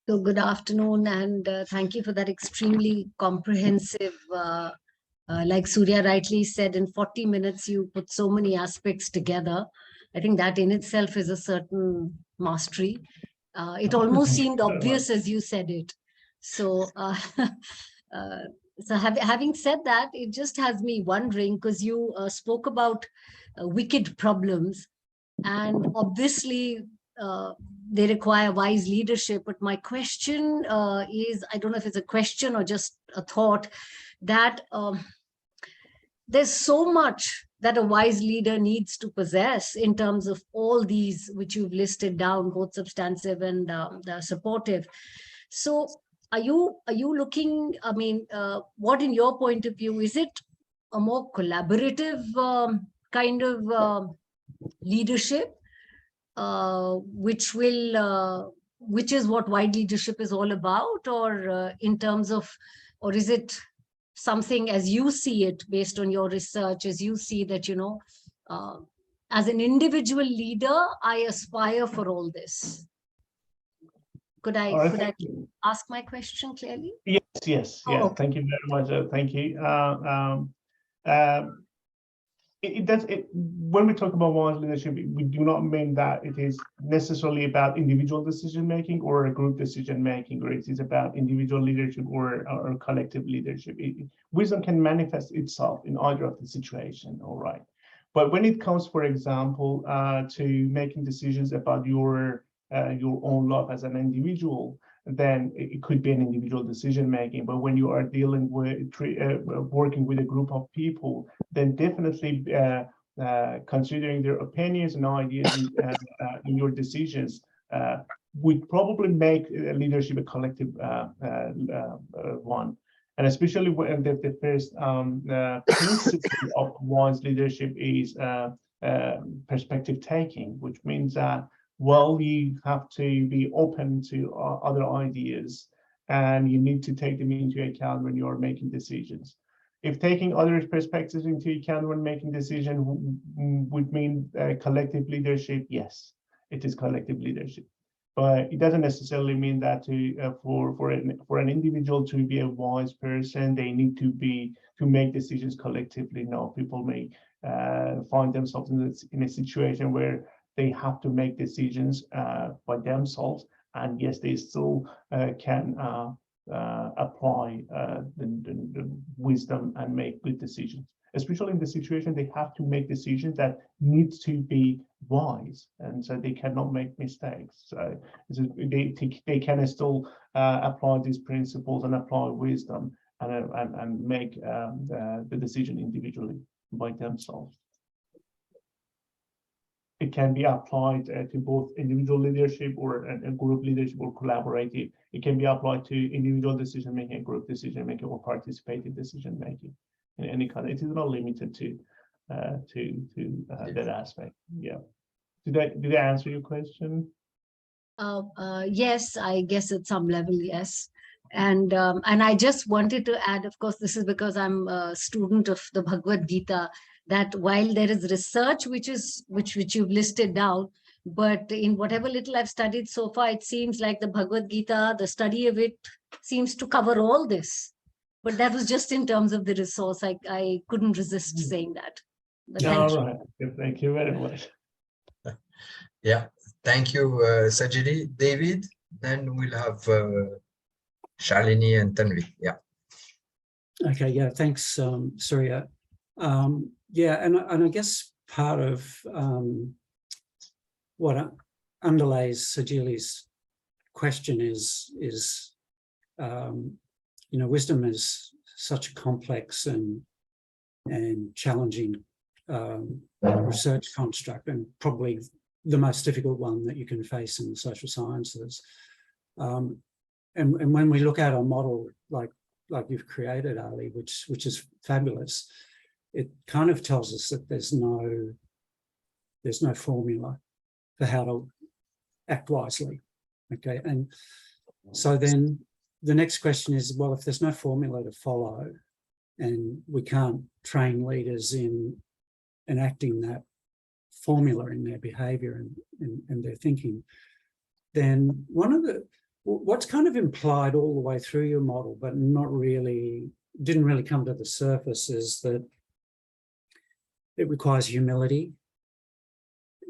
[SPEAKER 5] So good afternoon, and thank you for that extremely comprehensive, like Surya rightly said, in 40 minutes, you put so many aspects together. I think that in itself is a certain mastery. It almost seemed obvious as you said it. So, having said that, it just has me wondering, because you spoke about wicked problems, and obviously they require wise leadership. But my question is, I don't know if it's a question or just a thought, that there's so much that a wise leader needs to possess in terms of all these which you've listed down, both substantive and the supportive. So are you looking, I mean, what in your point of view, is it a more collaborative kind of leadership, which is what wide leadership is all about, or in terms of, or is it something as you see it based on your research, as you see that, you know, as an individual leader, I aspire for all this? Could
[SPEAKER 2] All right,
[SPEAKER 5] I
[SPEAKER 2] thank you.
[SPEAKER 5] ask my question clearly?
[SPEAKER 2] Yes.
[SPEAKER 5] Oh, okay.
[SPEAKER 2] Thank you very much. Thank you. When we talk about wise leadership, we do not mean that it is necessarily about individual decision making or a group decision making, or it is about individual leadership or collective leadership. Wisdom can manifest itself in either of the situation. All right, but when it comes, for example, to making decisions about your own life as an individual, then it could be an individual decision making. But when you are dealing with working with a group of people, then definitely considering their opinions and ideas in your decisions would probably make leadership a collective one. And especially when the first principle of one's leadership is perspective taking, which means that, well, you have to be open to other ideas, and you need to take them into account when you are making decisions. If taking other perspectives into account when making decisions would mean collective leadership, yes, it is collective leadership. But it doesn't necessarily mean that for an individual to be a wise person, they need to make decisions collectively. No, people may find themselves in a situation where they have to make decisions by themselves, and yes, they still can apply the wisdom and make good decisions. Especially in the situation they have to make decisions that need to be wise, and so they cannot make mistakes. So they can still apply these principles and apply wisdom and make the decision individually by themselves. It can be applied to both individual leadership or a group leadership or collaborative. It can be applied to individual decision making, group decision making, or participative decision making in any kind. It is not limited to that aspect. Yeah. Did I answer your question?
[SPEAKER 5] Yes, I guess at some level, yes. And I just wanted to add, of course, this is because I'm a student of the Bhagavad Gita, that while there is research which you've listed down, but in whatever little I've studied so far, it seems like the Bhagavad Gita, the study of it seems to cover all this. But that was just in terms of the resource. I couldn't resist saying that. But
[SPEAKER 2] All right. Thank you very much.
[SPEAKER 1] Yeah, thank you, Sajidi. David, then we'll have Shalini and Tanvi. Yeah.
[SPEAKER 6] Okay, yeah, thanks, Surya. Yeah, and I guess part of what underlays Sajili's question is you know, wisdom is such a complex and challenging research construct, and probably the most difficult one that you can face in the social sciences. And when we look at a model like you've created, Ali, which is fabulous, it kind of tells us that there's no formula for how to act wisely. Okay, and so then the next question is, well, if there's no formula to follow, and we can't train leaders in enacting that formula in their behavior and their thinking, then what's kind of implied all the way through your model, but didn't really come to the surface, is that it requires humility,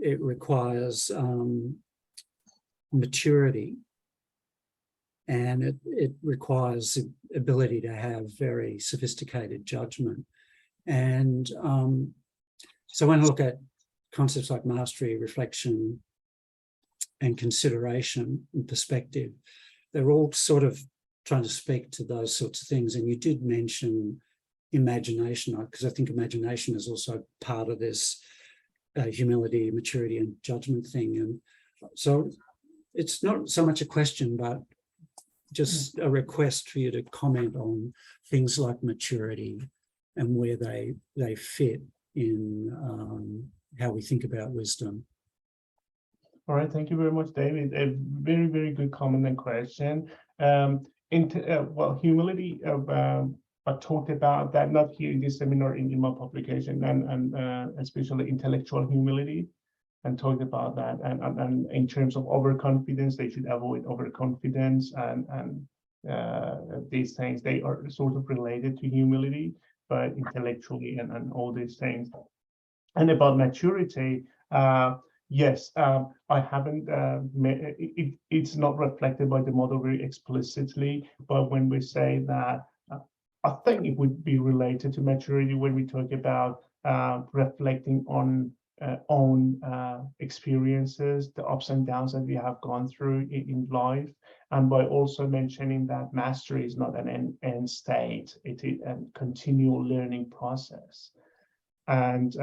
[SPEAKER 6] it requires maturity, and it requires the ability to have very sophisticated judgment. And so when I look at concepts like mastery, reflection, and consideration and perspective, they're all sort of trying to speak to those sorts of things. And you did mention imagination, because I think imagination is also part of this humility, maturity, and judgment thing. And so it's not so much a question, but just a request for you to comment on things like maturity and where they fit in how we think about wisdom.
[SPEAKER 2] All right, thank you very much, David. A very, very good comment and question. Well, humility, I talked about that not here in this seminar, in my publication, and especially intellectual humility. talked about that. And in terms of overconfidence, they should avoid overconfidence and these things. They are sort of related to humility, but intellectually and all these things. And about maturity, yes, I haven't, it's not reflected by the model very explicitly, but when we say that, I think it would be related to maturity when we talk about reflecting on own experiences, the ups and downs that we have gone through in life, and by also mentioning that mastery is not an end state, it is a continual learning process. And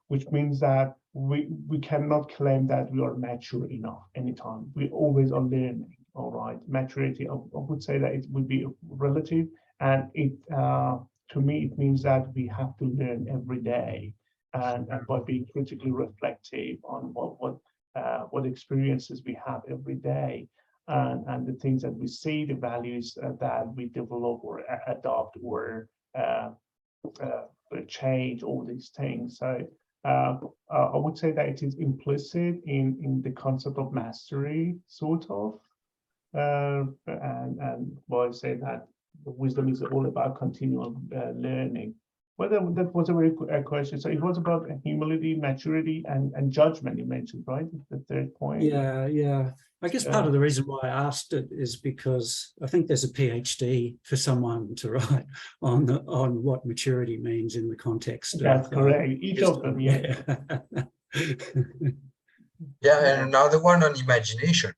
[SPEAKER 2] which means that we cannot claim that we are mature enough anytime. We always are learning. All right, maturity. I would say that it would be relative, and it to me it means that we have to learn every day, and by being critically reflective on what experiences we have every day, and the things that we see, the values that we develop or adopt or change, all these things. So I would say that it is implicit in the concept of mastery, sort of, and well, I say that wisdom is all about continual learning. Well, that was a very good question. So it was about humility, maturity, and judgment. You mentioned, right? The third point.
[SPEAKER 6] Yeah. I guess part of the reason why I asked it is because I think there's a PhD for someone to write on what maturity means in the context.
[SPEAKER 2] That's correct. Each of them, yeah.
[SPEAKER 1] Yeah, and another one on imagination,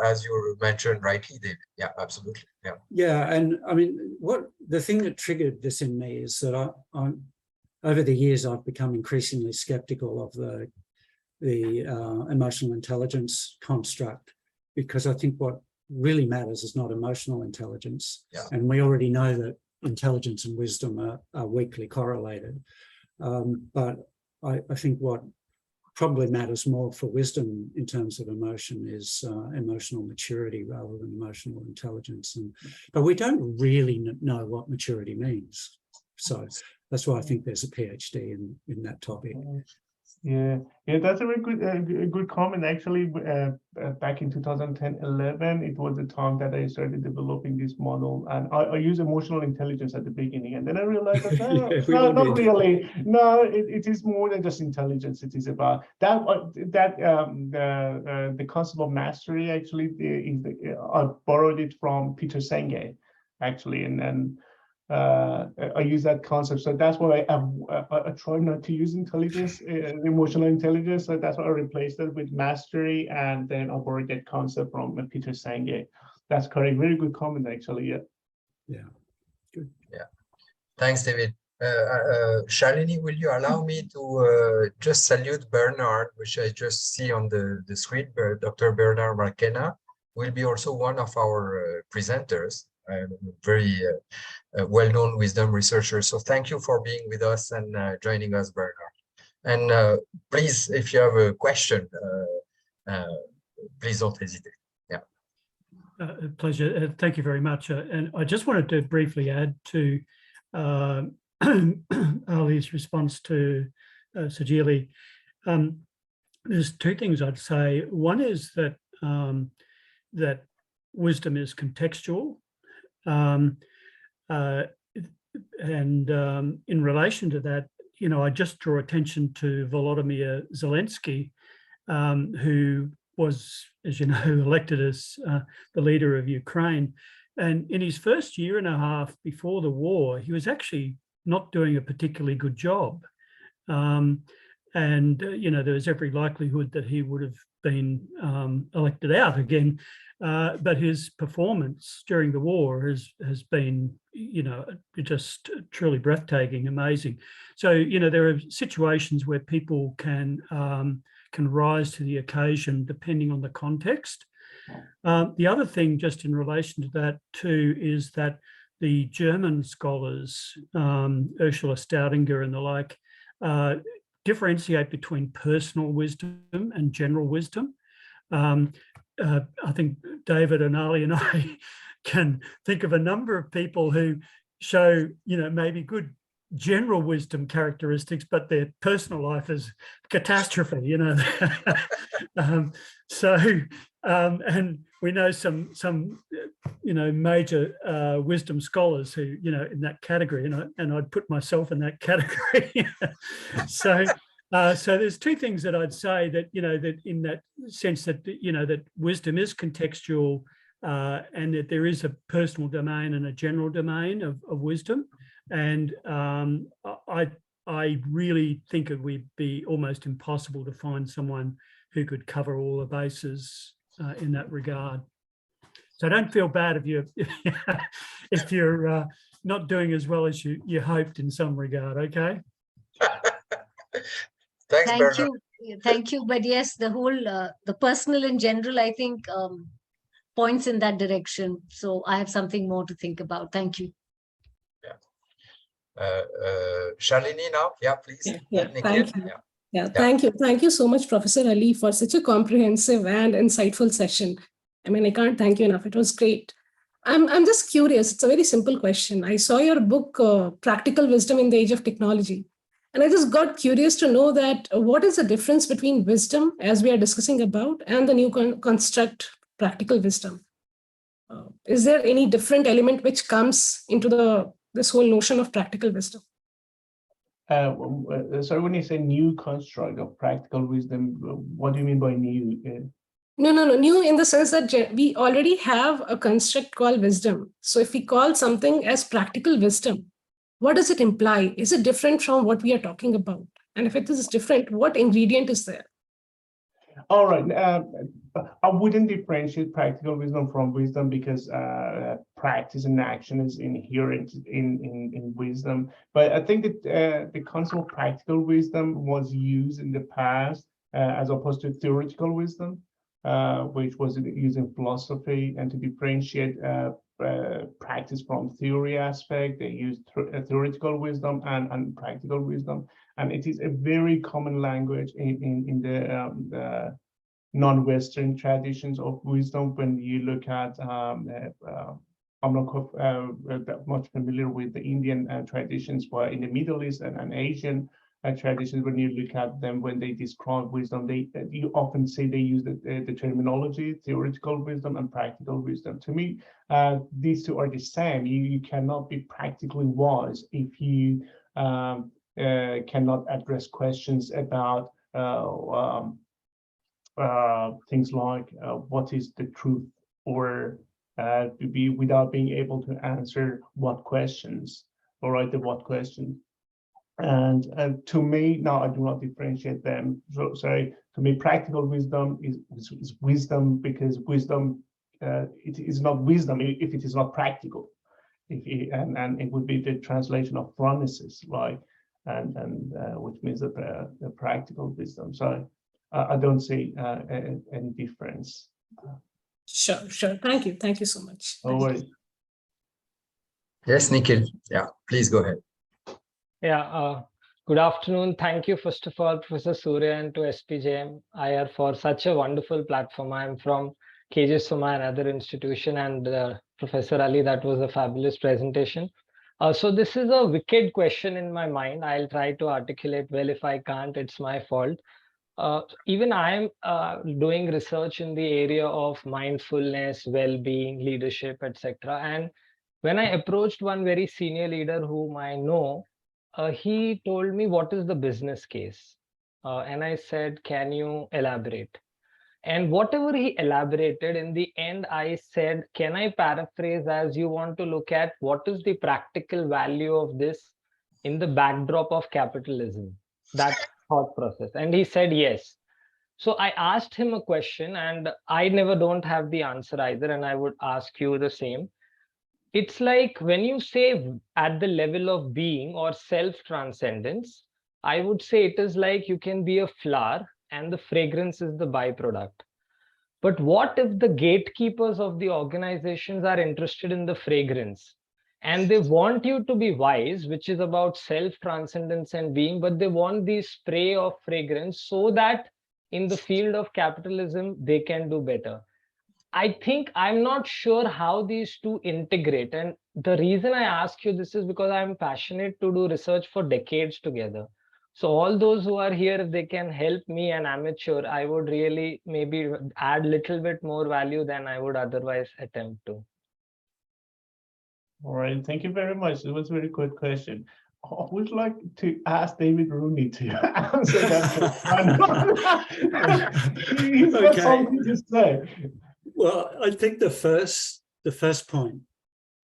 [SPEAKER 1] as you mentioned rightly, David. Yeah, absolutely. Yeah. Yeah,
[SPEAKER 6] and I mean, the thing that triggered this in me is that I'm over the years I've become increasingly skeptical of the emotional intelligence construct, because I think what really matters is not emotional intelligence.
[SPEAKER 1] Yeah.
[SPEAKER 6] And we already know that intelligence and wisdom are weakly correlated. But I think what probably matters more for wisdom in terms of emotion is emotional maturity rather than emotional intelligence. But we don't really know what maturity means. So that's why I think there's a PhD in that topic.
[SPEAKER 2] Yeah, that's a very good comment. Actually, back in 2010-11, it was the time that I started developing this model, and I used emotional intelligence at the beginning, and then I realized that no, not really. No, it is more than just intelligence. It is about that. The concept of mastery actually I borrowed it from Peter Senge, actually, and I use that concept, so that's why I try not to use intelligence, emotional intelligence. So that's why I replaced it with mastery, and then I borrowed that concept from Peter Senge. That's correct. Very good comment, actually.
[SPEAKER 6] Yeah. Good.
[SPEAKER 1] Yeah. Thanks, David. Shalini, will you allow me to just salute Bernard, which I just see on the screen. Dr. Bernard Marquena will be also one of our presenters. Very well-known wisdom researcher. So thank you for being with us and joining us, Bernard. And please, if you have a question, please don't hesitate. Yeah.
[SPEAKER 7] Pleasure. Thank you very much. And I just wanted to briefly add to Ali's response to Sajili. There's two things I'd say. One is that that wisdom is contextual. In relation to that, I just draw attention to Volodymyr Zelensky, who was, as you know, elected as the leader of Ukraine. And in his first year and a half before the war, he was actually not doing a particularly good job. There was every likelihood that he would have been elected out again. But his performance during the war has been, just truly breathtaking, amazing. So, there are situations where people can rise to the occasion depending on the context. The other thing, just in relation to that too, is that the German scholars, Ursula Staudinger and the like, differentiate between personal wisdom and general wisdom. I think David and Ali and I can think of a number of people who show, maybe good general wisdom characteristics, but their personal life is catastrophe, you know. And we know some you know, major wisdom scholars who, you know, in that category, and I'd put myself in that category. So there's two things that I'd say, that, you know, that in that sense that, you know, that wisdom is contextual, and that there is a personal domain and a general domain of wisdom. And I really think it would be almost impossible to find someone who could cover all the bases in that regard. So don't feel bad if you're not doing as well as you hoped in some regard. Okay.
[SPEAKER 1] Thanks,
[SPEAKER 5] Thank
[SPEAKER 1] Bernard.
[SPEAKER 5] you. Thank you. But yes, the whole, the personal in general, I think points in that direction. So I have something more to think about. Thank you.
[SPEAKER 1] Shalini now, yeah, please.
[SPEAKER 8] Thank you.
[SPEAKER 1] Yeah.
[SPEAKER 8] Thank you. Thank you so much, Professor Ali, for such a comprehensive and insightful session. I mean, I can't thank you enough. It was great. I'm just curious. It's a very simple question. I saw your book, Practical Wisdom in the Age of Technology. And I just got curious to know that what is the difference between wisdom, as we are discussing about, and the new construct, practical wisdom? Is there any different element which comes into this whole notion of practical wisdom?
[SPEAKER 2] So when you say new construct of practical wisdom, what do you mean by new?
[SPEAKER 8] No, new in the sense that we already have a construct called wisdom. So if we call something as practical wisdom, what does it imply? Is it different from what we are talking about? And if it is different, what ingredient is there?
[SPEAKER 2] All right. I wouldn't differentiate practical wisdom from wisdom, because practice and action is inherent in wisdom. But I think that the concept of practical wisdom was used in the past as opposed to theoretical wisdom, which was used in philosophy. And to differentiate practice from theory aspect, they used theoretical wisdom and practical wisdom. And it is a very common language in the non-Western traditions of wisdom. When you look at, I'm not that much familiar with the Indian traditions, but in the Middle East and Asian traditions, when you look at them, when they describe wisdom, you often say they use the terminology theoretical wisdom and practical wisdom. To me, these two are the same. You cannot be practically wise if you cannot address questions about things like what is the truth, or without being able to answer what questions, all right, the what question. And to me, now I do not differentiate them. So to me, practical wisdom is wisdom, because wisdom, it is not wisdom if it is not practical. And it would be the translation of phronesis, like, and which means that the practical wisdom. So I don't see any difference.
[SPEAKER 8] Sure. Thank you so much.
[SPEAKER 2] No worries.
[SPEAKER 1] Yes, Nikhil. Yeah, please go ahead.
[SPEAKER 9] Yeah, good afternoon. Thank you, first of all, Professor Surya, and to SPJIMR for such a wonderful platform. I'm from KJ Suma, another institution, and Professor Ali, that was a fabulous presentation. So this is a wicked question in my mind. I'll try to articulate well. If I can't, it's my fault. Even I'm doing research in the area of mindfulness, well-being, leadership, etc. And when I approached one very senior leader whom I know, he told me, what is the business case? And I said, can you elaborate? And whatever he elaborated, in the end, I said, can I paraphrase as you want to look at what is the practical value of this in the backdrop of capitalism? That thought process. And he said, yes. So I asked him a question, and I never don't have the answer either. And I would ask you the same. It's like when you say at the level of being or self-transcendence, I would say it is like you can be a flower and the fragrance is the byproduct. But what if the gatekeepers of the organizations are interested in the fragrance and they want you to be wise, which is about self-transcendence and being, but they want the spray of fragrance so that in the field of capitalism, they can do better. I think I'm not sure how these two integrate. And the reason I ask you this is because I'm passionate to do research for decades together. So all those who are here, if they can help me, an amateur, I would really maybe add little bit more value than I would otherwise attempt to.
[SPEAKER 2] All right, thank you very much. It was a very good question. I would like to ask David Rooney to answer that. He's got something to say.
[SPEAKER 6] Well, I think the first point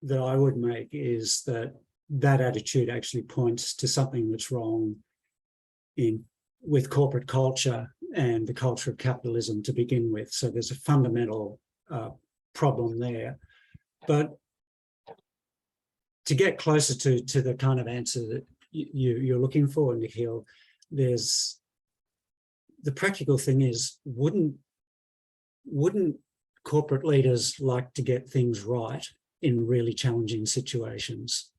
[SPEAKER 6] that I would make is that attitude actually points to something that's wrong with corporate culture and the culture of capitalism to begin with. So there's a fundamental problem there. But to get closer to the kind of answer that you're looking for, Nikhil, the practical thing is, wouldn't corporate leaders like to get things right in really challenging situations?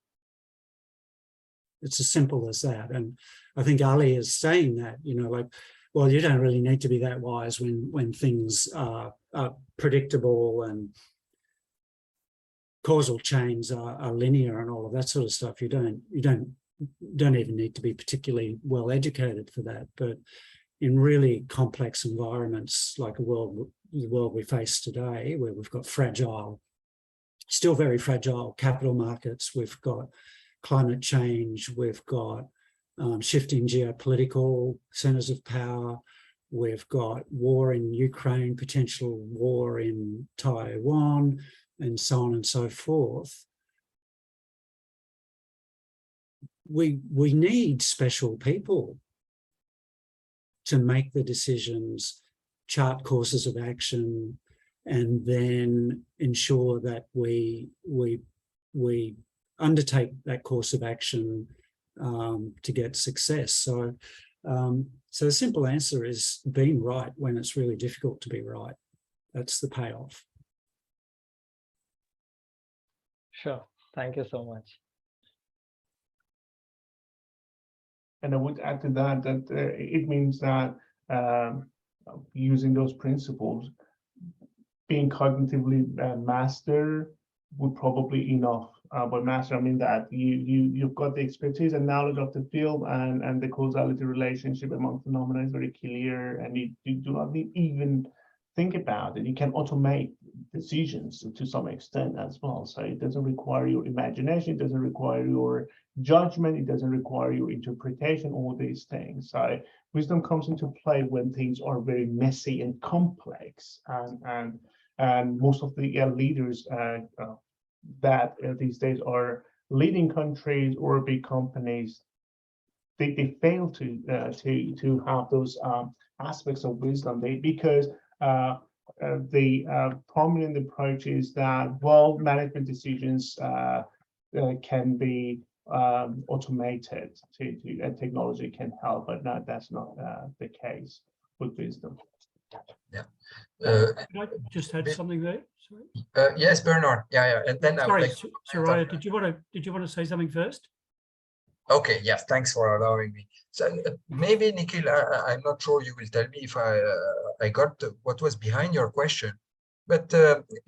[SPEAKER 6] It's as simple as that. And I think Ali is saying that, like, well, you don't really need to be that wise when things are predictable and causal chains are linear and all of that sort of stuff. You don't even need to be particularly well educated for that. But in really complex environments like the world we face today, where we've got still very fragile capital markets, we've got climate change, we've got shifting geopolitical centers of power, we've got war in Ukraine, potential war in Taiwan, and so on and so forth. We need special people to make the decisions, chart courses of action, and then ensure that we undertake that course of action to get success. So the simple answer is being right when it's really difficult to be right. That's the payoff.
[SPEAKER 9] Sure. Thank you so much.
[SPEAKER 2] And I would add to that it means that using those principles, being cognitively master would probably enough. By master, I mean that you've got the expertise and knowledge of the field, and the causality relationship among phenomena is very clear, and you do not need even think about it. You can automate decisions to some extent as well. So it doesn't require your imagination, it doesn't require your judgment, it doesn't require your interpretation, all these things. So wisdom comes into play when things are very messy and complex, and most of the leaders that these days are leading countries or big companies, they fail to have those aspects of wisdom. Because the prominent approach is that, well, management decisions can be automated and technology can help, but no, that's not the case with wisdom.
[SPEAKER 1] Yeah.
[SPEAKER 7] Can I just add something there? Sorry.
[SPEAKER 1] Yes, Bernard. Yeah. And then
[SPEAKER 7] sorry, Soraya, did you want to say something first?
[SPEAKER 1] Okay. Yes. Thanks for allowing me. So maybe Nikhil, I'm not sure. You will tell me if I got what was behind your question, but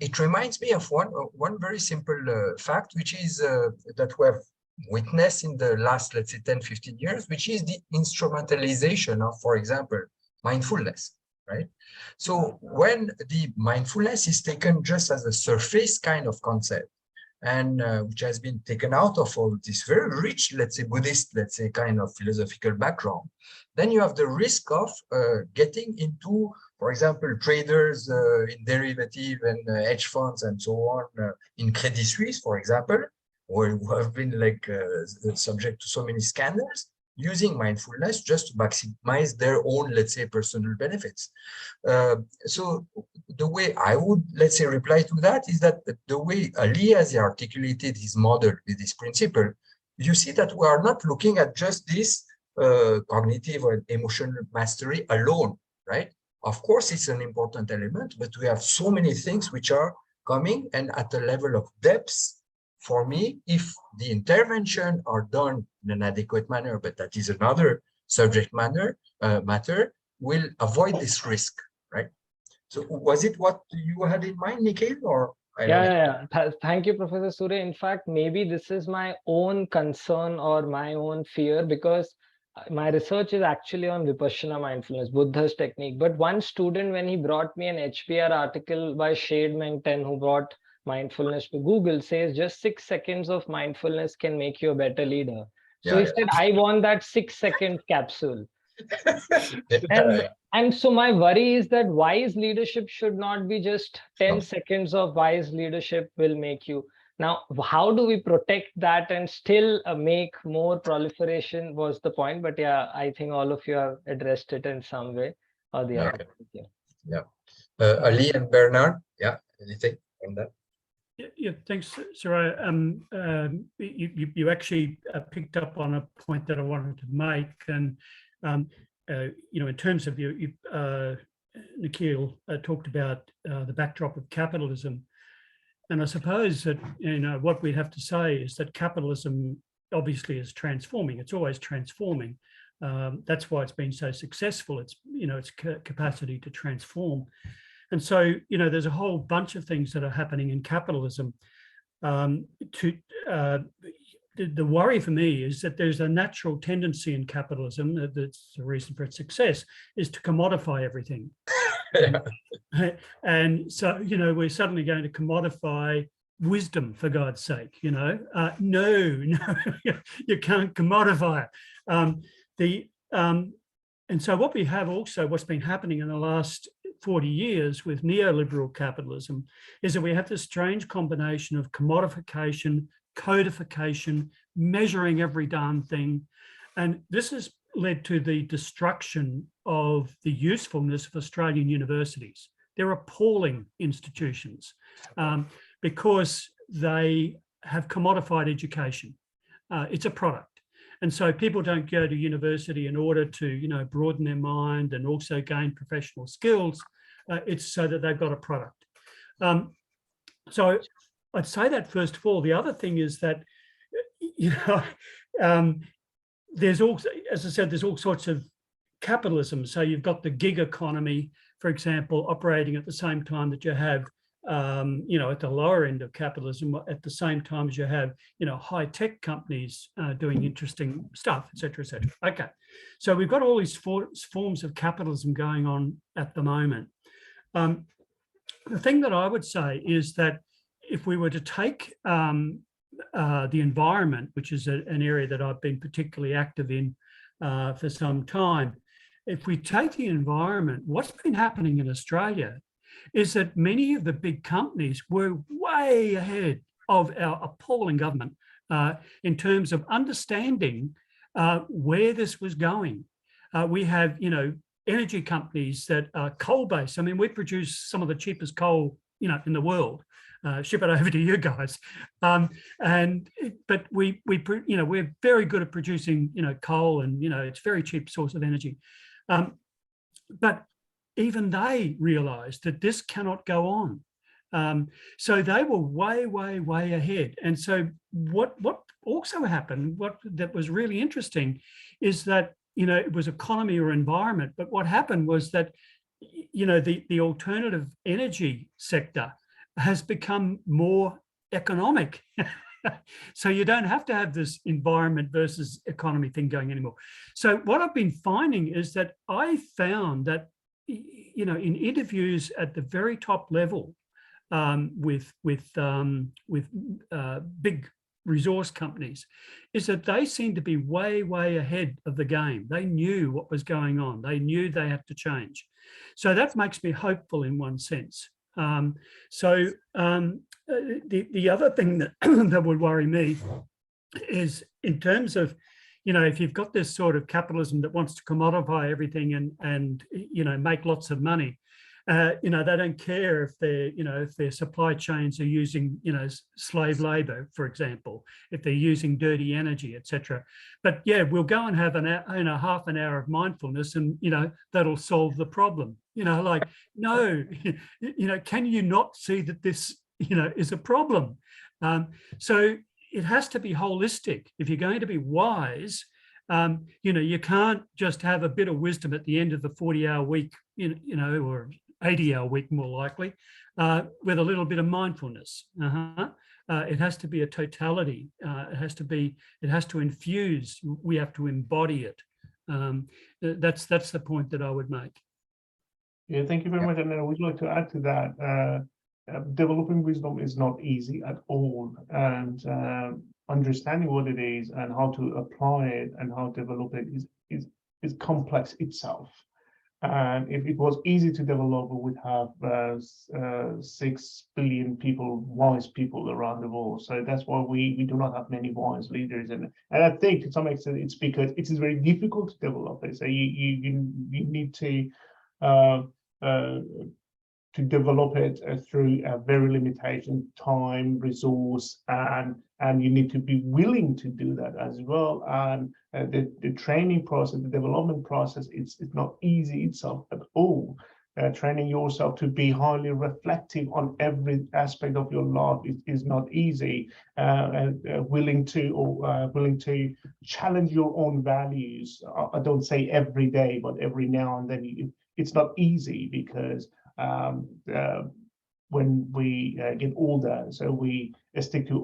[SPEAKER 1] it reminds me of one very simple fact, which is that we have witnessed in the last, let's say, 10, 15 years, which is the instrumentalization of, for example, mindfulness. Right. So when the mindfulness is taken just as a surface kind of concept, and which has been taken out of all this very rich, let's say, Buddhist, let's say, kind of philosophical background, then you have the risk of getting into, for example, traders in derivative and hedge funds and so on, in Credit Suisse, for example, who have been like subject to so many scandals, using mindfulness just to maximize their own, let's say, personal benefits. So the way I would, let's say, reply to that is that the way Ali has articulated his model with this principle, you see that we are not looking at just this cognitive or emotional mastery alone, right? Of course, it's an important element, but we have so many things which are coming, and at a level of depth. For me, if the intervention are done in an adequate manner, but that is another subject matter, will avoid this risk, right? So was it what you had in mind, Nikhil, or
[SPEAKER 9] Thank you, Professor Surya. In fact, maybe this is my own concern or my own fear, because my research is actually on Vipassana mindfulness, Buddha's technique. But one student, when he brought me an HBR article by Shade Mengten, who brought mindfulness to Google, says just 6 seconds of mindfulness can make you a better leader. So he said, I want that 6-second capsule. And so my worry is that wise leadership should not be just 10 seconds of wise leadership will make you. Now, how do we protect that and still make more proliferation was the point. But yeah, I think all of you have addressed it in some way or the other.
[SPEAKER 1] Ali and Bernard, anything on that?
[SPEAKER 7] Yeah, thanks, Surya. You actually picked up on a point that I wanted to make, and in terms of Nikhil talked about the backdrop of capitalism, and I suppose that what we'd have to say is that capitalism obviously is transforming. It's always transforming. That's why it's been so successful. It's its capacity to transform. And so, there's a whole bunch of things that are happening in capitalism. The worry for me is that there's a natural tendency in capitalism, that's the reason for its success, is to commodify everything. And so, we're suddenly going to commodify wisdom, for God's sake, no, you can't commodify it. And so what we have also, what's been happening in the last 40 years with neoliberal capitalism, is that we have this strange combination of commodification, codification, measuring every darn thing. And this has led to the destruction of the usefulness of Australian universities. They're appalling institutions because they have commodified education. It's a product. And so people don't go to university in order to, broaden their mind and also gain professional skills. It's so that they've got a product. So I'd say that first of all. The other thing is that, there's also, as I said, there's all sorts of capitalism. So you've got the gig economy, for example, operating at the same time that you have, at the lower end of capitalism, at the same time as you have, high-tech companies doing interesting stuff, et cetera, et cetera. Okay, so we've got all these forms of capitalism going on at the moment. The thing that I would say is that if we were to take the environment, which is an area that I've been particularly active in for some time, if we take the environment, what's been happening in Australia is that many of the big companies were way ahead of our appalling government in terms of understanding where this was going. We have, energy companies that are coal-based. I mean, we produce some of the cheapest coal, in the world. Ship it over to you guys. But we're very good at producing, coal, and it's a very cheap source of energy. But even they realized that this cannot go on. So they were way, way, way ahead. And so what also happened, that was really interesting, is that, it was economy or environment. But what happened was that, the alternative energy sector has become more economic. So you don't have to have this environment versus economy thing going anymore. So what I've been finding is that I found that, in interviews at the very top level with big resource companies, is that they seem to be way, way ahead of the game. They knew what was going on. They knew they had to change. So that makes me hopeful in one sense. The other thing that that would worry me is in terms of, if you've got this sort of capitalism that wants to commodify everything and make lots of money, they don't care if their supply chains are using, slave labor, for example, if they're using dirty energy, etc. But yeah, we'll go and have half an hour of mindfulness, and that'll solve the problem. No, can you not see that this, is a problem? So it has to be holistic. If you're going to be wise, you can't just have a bit of wisdom at the end of the 40-hour week, or 80-hour week more likely, with a little bit of mindfulness. It has to be a totality. It has to infuse. We have to embody it. That's the point that I would make.
[SPEAKER 2] Yeah, thank you very much. And I would like to add to that. Developing wisdom is not easy at all, and understanding what it is and how to apply it and how to develop it is complex itself. And if it was easy to develop, we would have 6 billion people, wise people around the world. So that's why we do not have many wise leaders. And I think to some extent it's because it is very difficult to develop it. So you need to develop it through a very limitation time, resource, and you need to be willing to do that as well. And the training process, the development process, it's not easy itself at all. Training yourself to be highly reflective on every aspect of your life is not easy. Willing to challenge your own values. I don't say every day, but every now and then. It's not easy because when we get older, so we stick to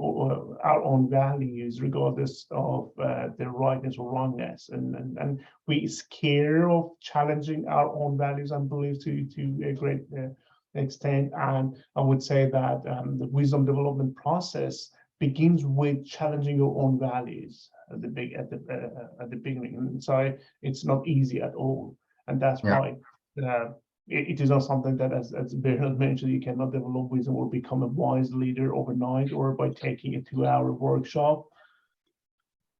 [SPEAKER 2] our own values regardless of their rightness or wrongness, and we scare of challenging our own values and beliefs to a great extent. And I would say that the wisdom development process begins with challenging your own values at the beginning, and so it's not easy at all, and that's why. It is not something that, as Bernard mentioned, you cannot develop wisdom or become a wise leader overnight or by taking a 2-hour workshop.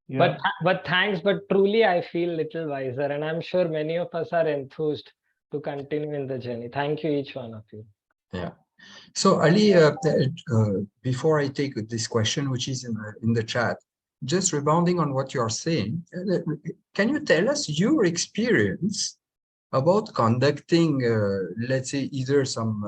[SPEAKER 2] Yeah.
[SPEAKER 9] But thanks, but truly I feel little wiser, and I'm sure many of us are enthused to continue in the journey. Thank you, each one of you.
[SPEAKER 1] Yeah. So Ali, before I take this question, which is in the chat, just rebounding on what you are saying, can you tell us your experience about conducting, let's say, either some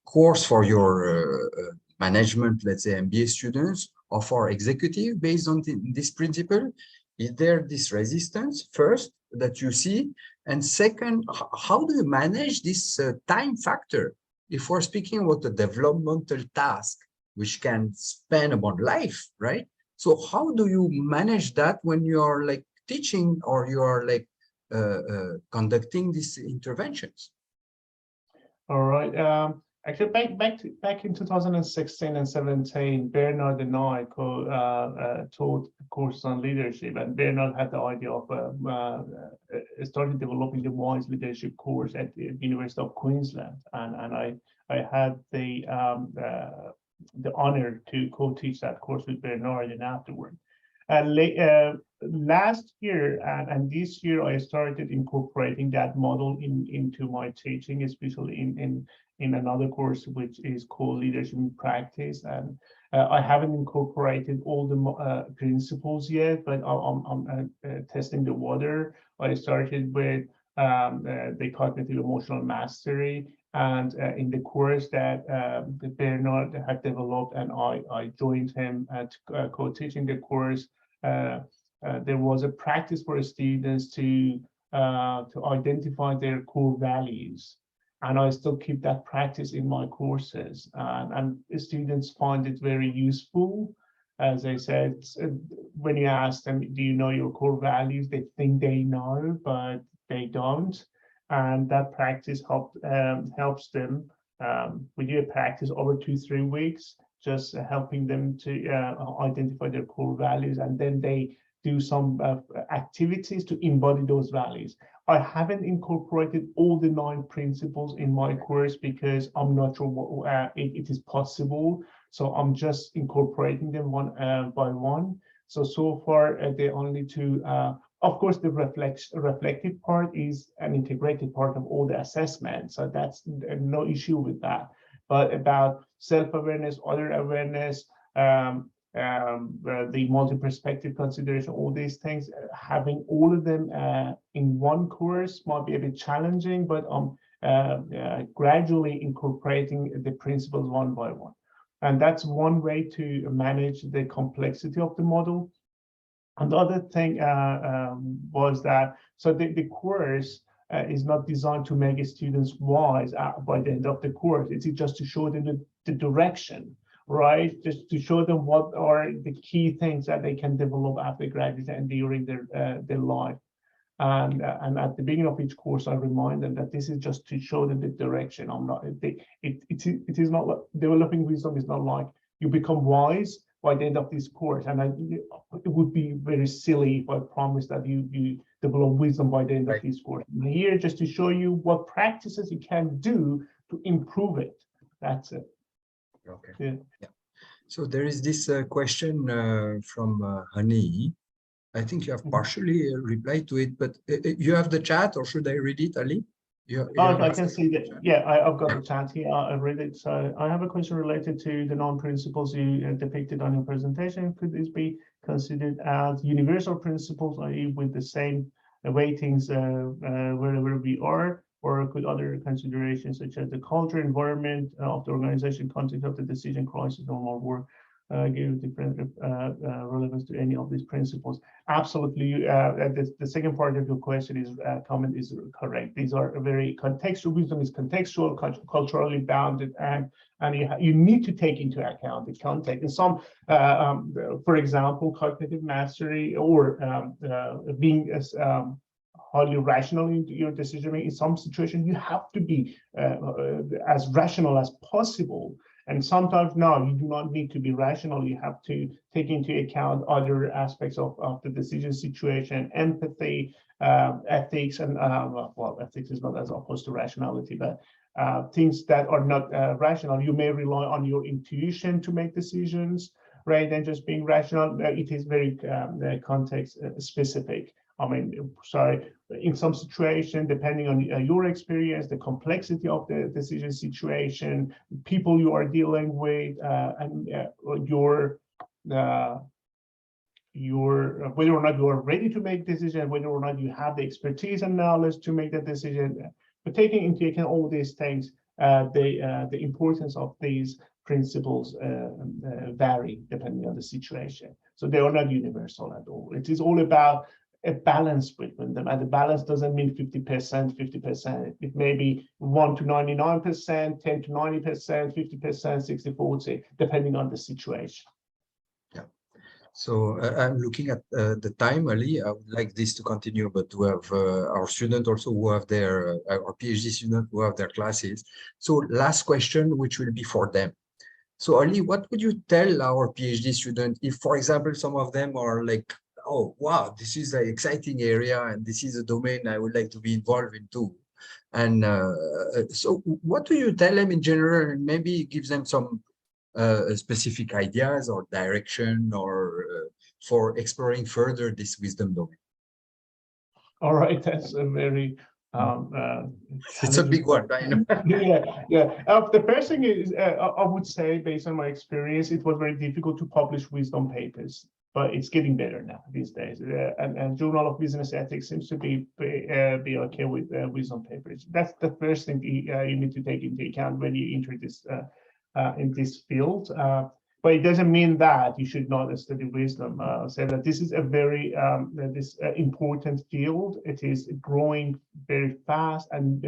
[SPEAKER 1] course for your management, let's say MBA students, or for executive based on this principle? Is there this resistance first that you see? And second, how do you manage this time factor? If we're speaking about a developmental task, which can span about life, right? So how do you manage that when you are like teaching or you are like conducting these interventions?
[SPEAKER 2] All right. Actually, back in 2016 and 17, Bernard and I taught courses on leadership, and Bernard had the idea of started developing the Wise Leadership course at the University of Queensland, and I had the honor to co-teach that course with Bernard and afterward. Last year and this year, I started incorporating that model into my teaching, especially in another course which is called Leadership in Practice. And I haven't incorporated all the principles yet, but I'm testing the water. I started with the cognitive emotional mastery, and in the course that Bernard had developed, and I joined him at co-teaching the course. There was a practice for students to identify their core values, and I still keep that practice in my courses, and the students find it very useful. As I said, when you ask them, do you know your core values, they think they know, but they don't, and that practice helps them. We do a practice over 2-3 weeks, just helping them to identify their core values, and then they do some activities to embody those values. I haven't incorporated all the 9 principles in my course because I'm not sure what it is possible. So I'm just incorporating them one by one. So far, the only 2. Of course, the reflective part is an integrated part of all the assessments, so that's no issue with that. But about self-awareness, other awareness, the multi-perspective consideration, all these things, having all of them in one course might be a bit challenging, but I'm gradually incorporating the principles one by one. And that's one way to manage the complexity of the model. And the other thing was that, so the course is not designed to make students wise by the end of the course. It's just to show them the direction, right? Just to show them what are the key things that they can develop after graduation and during their life. And at the beginning of each course, I remind them that this is just to show them the direction. It is not like developing wisdom is not like you become wise by the end of this course. And it would be very silly if I promise that you develop wisdom by the end of this course. I'm here just to show you what practices you can do to improve it. That's it.
[SPEAKER 1] Okay.
[SPEAKER 2] Yeah.
[SPEAKER 1] So there is this question from Hani. I think you have partially replied to it, but you have the chat, or should I read it, Ali?
[SPEAKER 2] I can see that. Yeah, I've got the chat here. I read it. So I have a question related to the non-principles you depicted on your presentation. Could this be considered as universal principles, i.e. with the same weightings wherever we are, or could other considerations such as the culture, environment of the organization, context of the decision, crisis, normal work, give different relevance to any of these principles? Absolutely. The second part of your question is comment is correct. These are very contextual. Wisdom is contextual, culturally bounded, and you need to take into account the context. In some, for example, cognitive mastery or being highly rational in your decision making. In some situations, you have to be as rational as possible. And sometimes, no, you do not need to be rational. You have to take into account other aspects of the decision situation, empathy, ethics, and well, ethics is not as opposed to rationality, but things that are not rational. You may rely on your intuition to make decisions, rather than just being rational. It is very context specific. I mean, so in some situation, depending on your experience, the complexity of the decision situation, people you are dealing with, and your whether or not you are ready to make decision, whether or not you have the expertise and knowledge to make that decision. But taking into account all these things, the importance of these principles vary depending on the situation. So they are not universal at all. It is all about a balance between them, and the balance doesn't mean 50%, 50%. It may be 1 to 99%, 10 to 90%, 50%, 60-40, depending on the situation.
[SPEAKER 1] Yeah. So I'm looking at the time, Ali. I would like this to continue, but to have our students also who have their, our PhD students who have their classes. So last question, which will be for them. So Ali, what would you tell our PhD students if, for example, some of them are like, oh, wow, this is an exciting area and this is a domain I would like to be involved in too. And so what do you tell them in general, and maybe give them some specific ideas or direction or for exploring further this wisdom domain?
[SPEAKER 2] All right, that's a very
[SPEAKER 1] it's a big one, I know.
[SPEAKER 2] yeah. The first thing is, I would say, based on my experience, it was very difficult to publish wisdom papers, but it's getting better now these days. And Journal of Business Ethics seems to be okay with wisdom papers. That's the first thing you need to take into account when you enter this in this field. But it doesn't mean that you should not study wisdom. Say that this is a very important field. It is growing very fast, and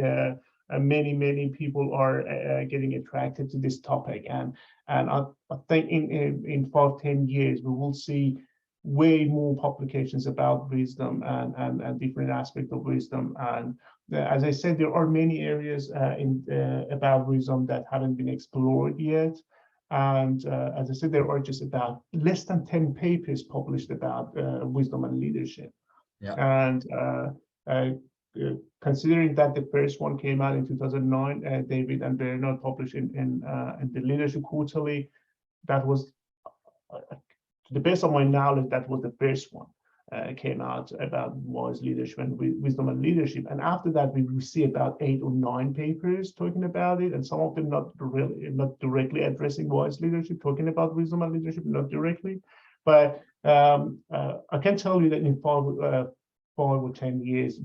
[SPEAKER 2] many people are getting attracted to this topic. And I think in 5-10 years we will see way more publications about wisdom and different aspects of wisdom. And as I said, there are many areas about wisdom that haven't been explored yet. And as I said, there are just about less than 10 papers published about wisdom and leadership. Yeah. And considering that the first one came out in 2009, David and Bernard published in the Leadership Quarterly, that was, to the best of my knowledge, that was the first one. Came out about wise leadership and wisdom and leadership, and after that we will see about 8 or 9 papers talking about it, and some of them not directly addressing wise leadership, talking about wisdom and leadership, not directly. But I can tell you that in 5 or 10 years,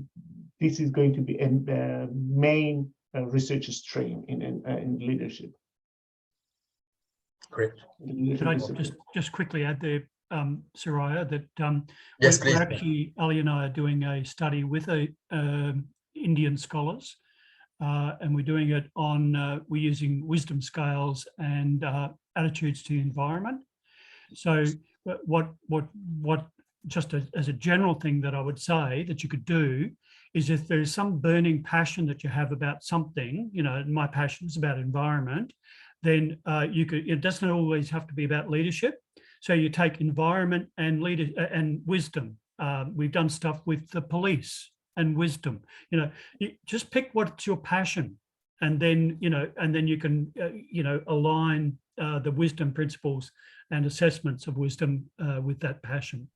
[SPEAKER 2] this is going to be a main research stream in leadership.
[SPEAKER 1] Great.
[SPEAKER 7] Can I just quickly add there, Soraya, that
[SPEAKER 1] yes,
[SPEAKER 7] we're actually, Ali and I are doing a study with a Indian scholars. And we're doing it on, we're using wisdom scales and attitudes to the environment. So what just as a general thing that I would say that you could do is if there's some burning passion that you have about something, you know, my passion is about environment, then you could, it doesn't always have to be about leadership. So you take environment and and wisdom. We've done stuff with the police and wisdom, you know, you just pick what's your passion, and then, you know, and then you can, you know, align the wisdom principles and assessments of wisdom with that passion.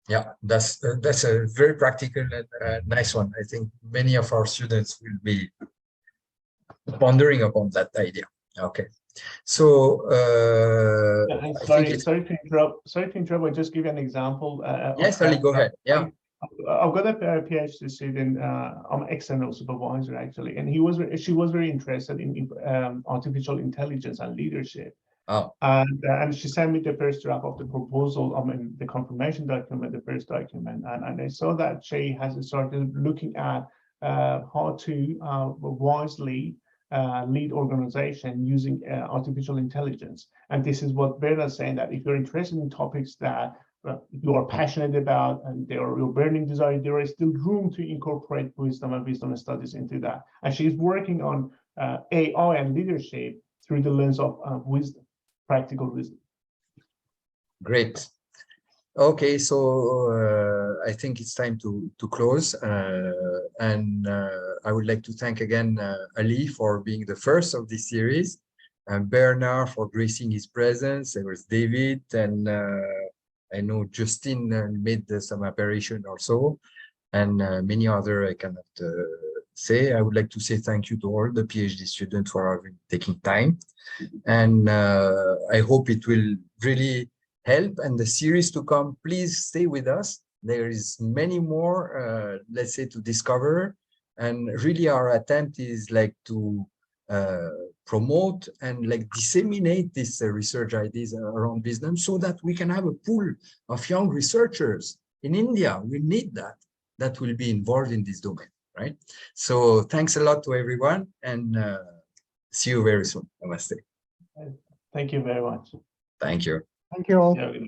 [SPEAKER 1] Yeah, that's a very practical and nice one. I think many of our students will be pondering upon that idea. Okay, so
[SPEAKER 2] sorry to interrupt. I'll just give you an example.
[SPEAKER 1] Yes, Ali, go ahead. Yeah,
[SPEAKER 2] I've got a PhD student. I'm external supervisor actually, and she was very interested in artificial intelligence and leadership.
[SPEAKER 1] Oh.
[SPEAKER 2] And she sent me the first draft of the proposal, I mean, the confirmation document, the first document. And I saw that she has started looking at how to wisely lead organization using artificial intelligence. And this is what Bernard's saying, that if you're interested in topics that you are passionate about and they are your burning desire, there is still room to incorporate wisdom and wisdom studies into that. And she's working on AI and leadership through the lens of wisdom. Practical wisdom.
[SPEAKER 1] Great. Okay, so I think it's time to close, and I would like to thank again Ali for being the first of this series, and Bernard for gracing his presence. There was David, and I know Justin made some apparition or so, and many other I cannot say. I would like to say thank you to all the PhD students for taking time. And I hope it will really help. And the series to come, please stay with us. There is many more, let's say, to discover. And really our attempt is like to promote and like disseminate these research ideas around wisdom so that we can have a pool of young researchers in India. We need that will be involved in this domain, right? So thanks a lot to everyone, and see you very soon. Namaste.
[SPEAKER 2] Thank you very much.
[SPEAKER 1] Thank you.
[SPEAKER 3] Thank you all.
[SPEAKER 2] Yeah.